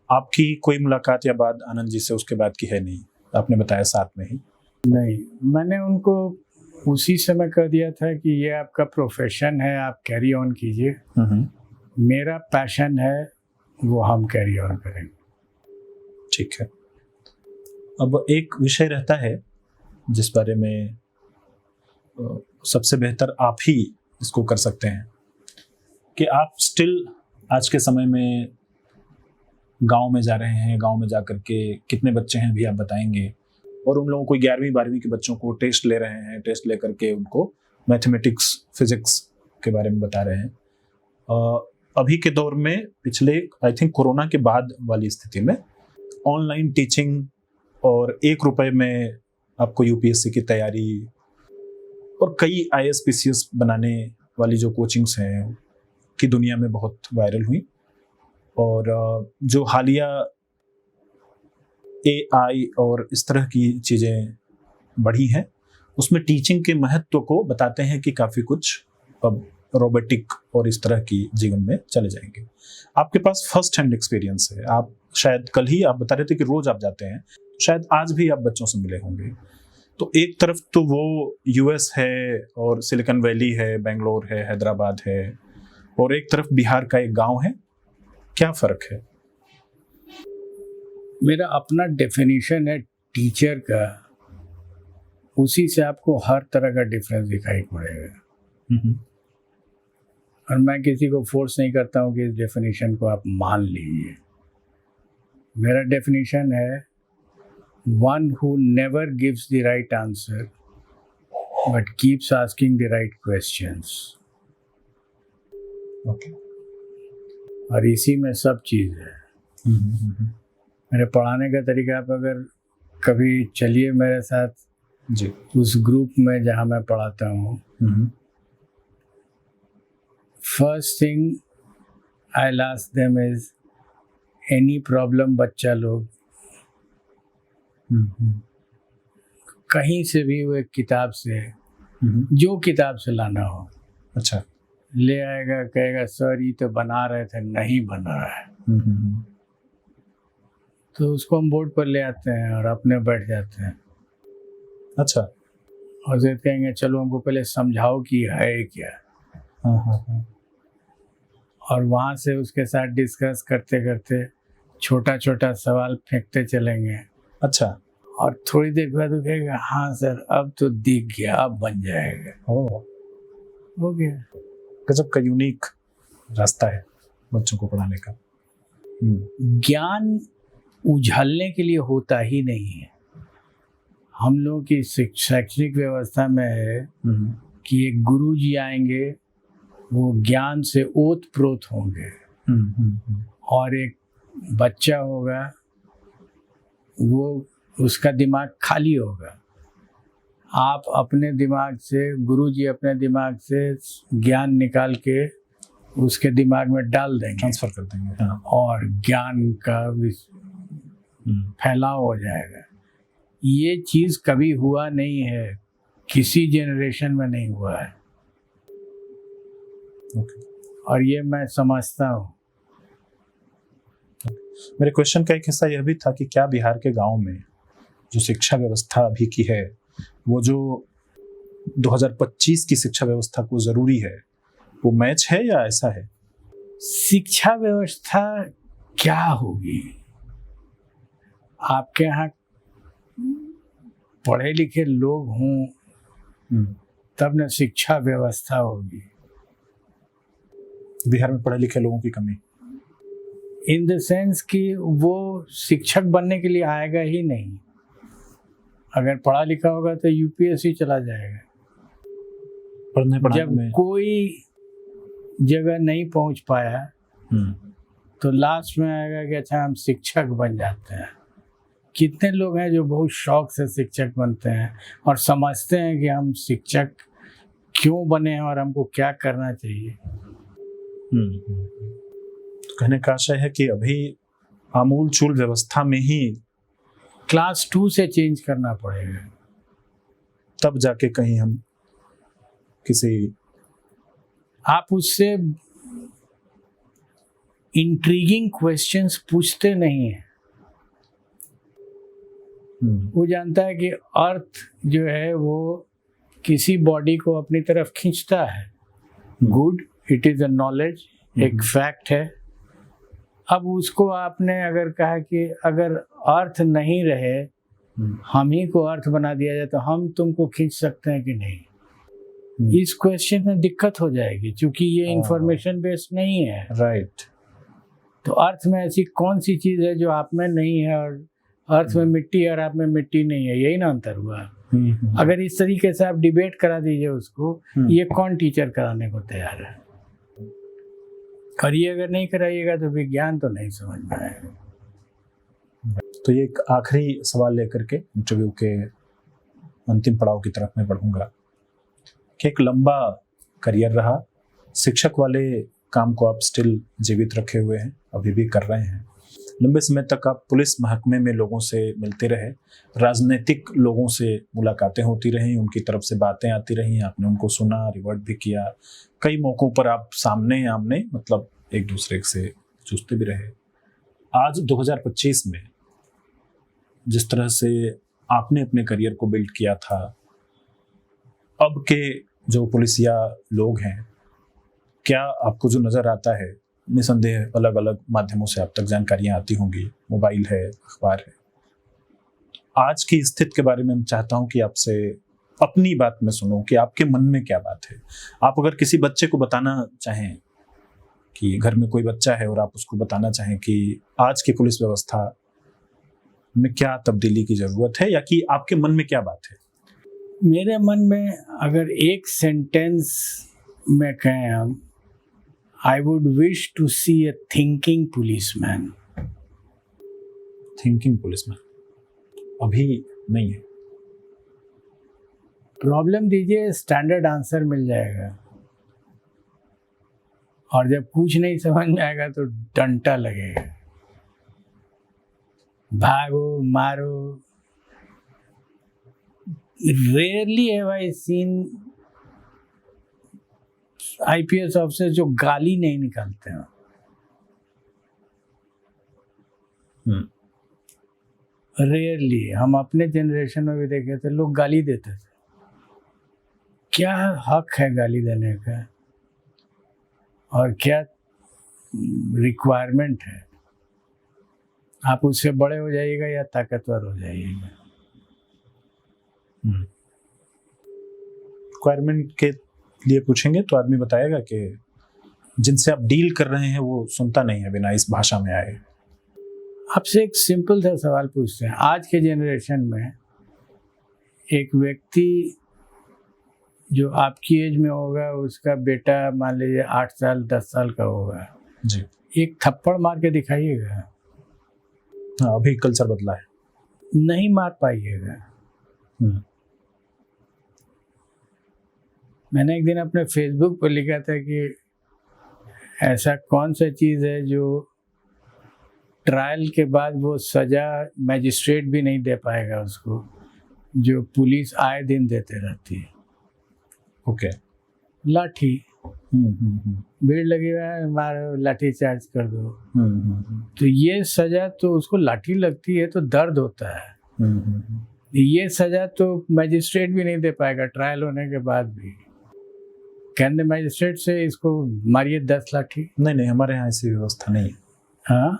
आपकी कोई मुलाकात या बात आनंद जी से उसके बाद की है नहीं? आपने बताया साथ में ही। नहीं, मैंने उनको उसी समय कह दिया था कि ये आपका प्रोफेशन है, आप कैरी ऑन कीजिए, मेरा पैशन है वो हम कैरी ऑन करेंगे। ठीक है। अब एक विषय रहता है जिस बारे में सबसे बेहतर आप ही इसको कर सकते हैं कि आप स्टिल आज के समय में गांव में जा रहे हैं, गांव में जा करके कितने बच्चे हैं भी आप बताएंगे, और उन लोगों को 11वीं 12वीं के बच्चों को टेस्ट ले रहे हैं, टेस्ट ले करके उनको मैथमेटिक्स फिजिक्स के बारे में बता रहे हैं। अभी के दौर में पिछले आई थिंक कोरोना के बाद वाली स्थिति में ऑनलाइन टीचिंग और 1 रुपए में आपको यूपीएससी की तैयारी और कई आईएएस पीसीएस बनाने वाली जो कोचिंग्स हैं की दुनिया में बहुत वायरल हुई। और जो हालिया एआई और इस तरह की चीज़ें बढ़ी हैं उसमें टीचिंग के महत्व को बताते हैं कि काफ़ी कुछ अब रोबोटिक और इस तरह की जीवन में चले जाएंगे। आपके पास फर्स्ट हैंड एक्सपीरियंस है, आप शायद कल ही आप बता रहे थे कि रोज आप जाते हैं, शायद आज भी आप बच्चों से मिले होंगे। तो एक तरफ तो वो यूएस है और सिलिकॉन वैली है, बेंगलोर है, हैदराबाद है, और एक तरफ बिहार का एक गांव है, क्या फर्क है? मेरा अपना डेफिनेशन है टीचर का, उसी से आपको हर तरह का डिफरेंस दिखाई पड़ेगा। और मैं किसी को फोर्स नहीं करता हूँ कि इस डेफिनेशन को आप मान लीजिए। मेरा डेफिनेशन है one who never gives the right answer but keeps asking the right questions. Okay. और इसी में सब चीज़ है। मेरे पढ़ाने का तरीका, आप अगर कभी चलिए मेरे साथ जी उस ग्रुप में जहाँ मैं पढ़ाता हूँ, first thing I ask them is any problem. बच्चा लोग कहीं से भी वो एक किताब से, जो किताब से लाना हो, अच्छा, ले आएगा, कहेगा सर ये तो बना रहे थे, नहीं बन रहा है। तो उसको हम बोर्ड पर ले आते हैं और अपने बैठ जाते हैं। अच्छा। और फिर कहेंगे चलो हमको पहले समझाओ कि है क्या। और वहाँ से उसके साथ डिस्कस करते करते छोटा छोटा सवाल फेंकते चलेंगे। अच्छा। और थोड़ी देर बाद वो कहेगा हाँ सर अब तो दिख गया, अब बन जाएगा। हो गया। गजब का यूनिक रास्ता है बच्चों को पढ़ाने का। ज्ञान उछलने के लिए होता ही नहीं है। हम लोगों की शैक्षणिक व्यवस्था में है कि एक गुरु जी आएंगे, वो ज्ञान से ओत प्रोत होंगे, और एक बच्चा होगा, वो उसका दिमाग खाली होगा। आप अपने दिमाग से, गुरु जी अपने दिमाग से ज्ञान निकाल के उसके दिमाग में डाल देंगे, ट्रांसफर कर देंगे। हाँ। और ज्ञान का फैलाव हो जाएगा। ये चीज़ कभी हुआ नहीं है, किसी जनरेशन में नहीं हुआ है। और ये मैं समझता हूँ। मेरे क्वेश्चन का एक हिस्सा यह भी था कि क्या बिहार के गांव में जो शिक्षा व्यवस्था अभी की है, वो जो 2025 की शिक्षा व्यवस्था को जरूरी है, वो मैच है या ऐसा है? शिक्षा व्यवस्था क्या होगी? आपके यहाँ पढ़े लिखे लोग हों तब न शिक्षा व्यवस्था होगी। बिहार में पढ़े लिखे लोगों की कमी, इन द सेंस कि वो शिक्षक बनने के लिए आएगा ही नहीं। अगर पढ़ा लिखा होगा तो यूपीएससी चला जाएगा। पढ़ने जब में कोई जगह नहीं पहुंच पाया तो लास्ट में आएगा कि अच्छा हम शिक्षक बन जाते हैं। कितने लोग हैं जो बहुत शौक से शिक्षक बनते हैं और समझते हैं कि हम शिक्षक क्यों बने हैं और हमको क्या करना चाहिए। तो कहने का आशय है कि अभी आमूल चूल व्यवस्था में ही क्लास 2 से चेंज करना पड़ेगा, तब जाके कहीं हम किसी आप उससे इंट्रीगिंग क्वेश्चंस पूछते नहीं हैं। वो जानता है कि अर्थ जो है वो किसी बॉडी को अपनी तरफ खींचता है। Good, it is a knowledge, एक फैक्ट है। अब उसको आपने अगर कहा कि अगर अर्थ नहीं रहे, हम ही को अर्थ बना दिया जाए, तो हम तुमको खींच सकते हैं कि नहीं? इस क्वेश्चन में दिक्कत हो जाएगी, क्योंकि ये इंफॉर्मेशन बेस्ड नहीं है। राइट। तो अर्थ में ऐसी कौन सी चीज है जो आप में नहीं है, और अर्थ में मिट्टी और आप में मिट्टी नहीं है, यही ना अंतर हुआ। अगर इस तरीके से आप डिबेट करा दीजिए उसको, ये कौन टीचर कराने को तैयार है? और ये अगर नहीं कराइएगा तो विज्ञान तो नहीं समझ में आएगा। तो ये एक आखिरी सवाल लेकर के इंटरव्यू के अंतिम पड़ाव की तरफ मैं बढ़ूंगा कि एक लंबा करियर रहा, शिक्षक वाले काम को आप स्टिल जीवित रखे हुए हैं, अभी भी कर रहे हैं। लंबे समय तक आप पुलिस महकमे में लोगों से मिलते रहे, राजनीतिक लोगों से मुलाकातें होती रहीं, उनकी तरफ से बातें आती रहीं, आपने उनको सुना, रिवर्ट भी किया। कई मौक़ों पर आप सामने आमने मतलब एक दूसरे से जूझते भी रहे। आज 2025 में जिस तरह से आपने अपने करियर को बिल्ड किया था, अब के जो पुलिसिया लोग हैं, क्या आपको जो नज़र आता है, निसंदेह अलग अलग माध्यमों से आप तक जानकारियां आती होंगी, मोबाइल है, अखबार है, आज की स्थिति के बारे में मैं चाहता हूं कि आपसे अपनी बात में सुनो कि आपके मन में क्या बात है। आप अगर किसी बच्चे को बताना चाहें कि घर में कोई बच्चा है और आप उसको बताना चाहें कि आज की पुलिस व्यवस्था में क्या तब्दीली की जरूरत है, या कि आपके मन में क्या बात है? मेरे मन में अगर एक सेंटेंस में कहें हम, I would wish to see a thinking policeman. Thinking policeman अभी नहीं है। प्रॉब्लम दीजिए, स्टैंडर्ड आंसर मिल जाएगा, और जब कुछ नहीं समझ में आएगा तो डंटा लगेगा, भागो मारो। Rarely have I seen IPS officer जो गाली नहीं निकालते हैं। रेयरली, हम अपने जनरेशन में भी देखे थे, लोग गाली देते थे। क्या हक है गाली देने का, और क्या रिक्वायरमेंट है? आप उससे बड़े हो जाइएगा या ताकतवर हो जाइएगा। रिक्वायरमेंट के लिए पूछेंगे तो आदमी बताएगा कि जिनसे आप डील कर रहे हैं वो सुनता नहीं है बिना इस भाषा में आए। आपसे एक सिंपल सा सवाल पूछते हैं, आज के जनरेशन में एक व्यक्ति जो आपकी एज में होगा, उसका बेटा मान लीजिए 8 साल 10 साल का होगा जी, एक थप्पड़ मार के दिखाइएगा। हाँ, अभी कल्चर बदला है, नहीं मार पाइएगा। मैंने एक दिन अपने फेसबुक पर लिखा था कि ऐसा कौन सा चीज़ है जो ट्रायल के बाद वो सज़ा मैजिस्ट्रेट भी नहीं दे पाएगा उसको, जो पुलिस आए दिन देते रहती है। ओके। लाठी, भीड़ लगी हुआ है, मारो, लाठी चार्ज कर दो। तो ये सज़ा तो उसको लाठी लगती है तो दर्द होता है। ये सज़ा तो मैजिस्ट्रेट भी नहीं दे पाएगा ट्रायल होने के बाद भी। कहने मैजिस्ट्रेट से इसको मारिए 10 लाठी। नहीं, हमारे यहाँ ऐसी व्यवस्था नहीं है। हाँ,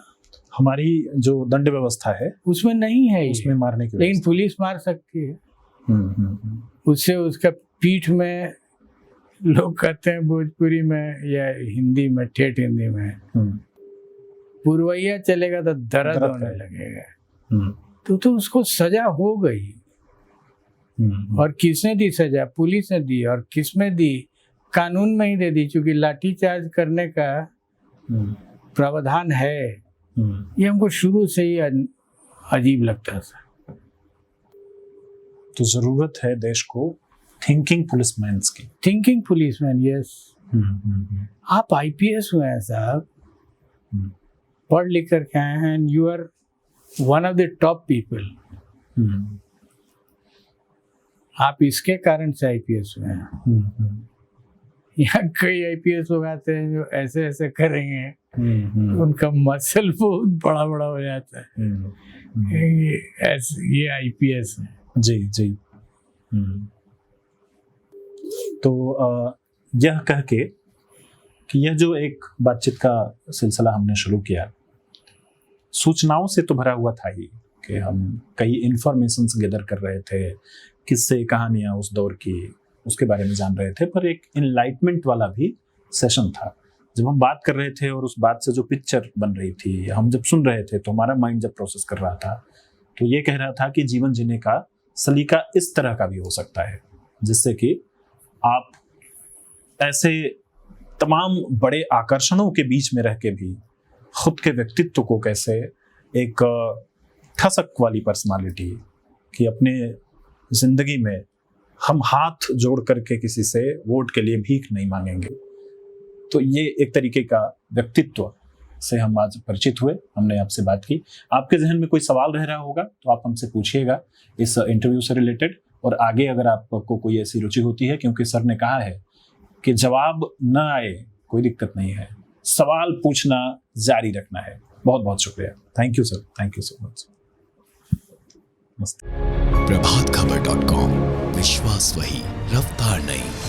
हमारी जो दंड व्यवस्था है उसमें नहीं है, उसमें मारने की, लेकिन पुलिस मार सकती है। उससे उसका पीठ में, लोग कहते हैं भोजपुरी में या हिंदी में, ठेठ हिंदी में, पुरवैया चलेगा तो दर्द होने लगेगा। तो उसको सजा हो गई। और किसने दी सजा? पुलिस ने दी। और किसमें दी? कानून में ही दे दी, क्योंकि लाठी चार्ज करने का प्रावधान है। ये हमको शुरू से ही अजीब लगता था। तो जरूरत है देश को थिंकिंग पुलिसमैन की। Thinking policeman, yes. आप आईपीएस हुए हैं साहब, हम्म, पढ़ लिख कर के आए हैं, and you are one of the top people. आप इसके कारण से आईपीएस हुए हैं। यहाँ कई आईपीएस लोग आते हैं जो ऐसे ऐसे करेंगे, उनका मसल बहुत बड़ा बड़ा हो जाता है। ये आईपीएस है। जी जी। तो यह कह के कि यह जो एक बातचीत का सिलसिला हमने शुरू किया, सूचनाओं से तो भरा हुआ था ही कि हम कई इंफॉर्मेशंस गैदर कर रहे थे, किस्से कहानियां उस दौर की उसके बारे में जान रहे थे, पर एक इनलाइटमेंट वाला भी सेशन था। जब हम बात कर रहे थे और उस बात से जो पिक्चर बन रही थी, हम जब सुन रहे थे, तो हमारा माइंड जब प्रोसेस कर रहा था तो ये कह रहा था कि जीवन जीने का सलीका इस तरह का भी हो सकता है, जिससे कि आप ऐसे तमाम बड़े आकर्षणों के बीच में रह के भी खुद के व्यक्तित्व को कैसे एक ठसक वाली पर्सनालिटी कि अपने जिंदगी में हम हाथ जोड़ करके किसी से वोट के लिए भीख नहीं मांगेंगे। तो ये एक तरीके का व्यक्तित्व से हम आज परिचित हुए, हमने आपसे बात की। आपके जहन में कोई सवाल रह रहा होगा तो आप हमसे पूछिएगा इस इंटरव्यू से रिलेटेड, और आगे अगर आपको कोई ऐसी रुचि होती है, क्योंकि सर ने कहा है कि जवाब न आए कोई दिक्कत नहीं है, सवाल पूछना जारी रखना है। बहुत बहुत शुक्रिया। Thank you sir, thank you so much. प्रभातखबर.com, विश्वास वही, रफ्तार नहीं।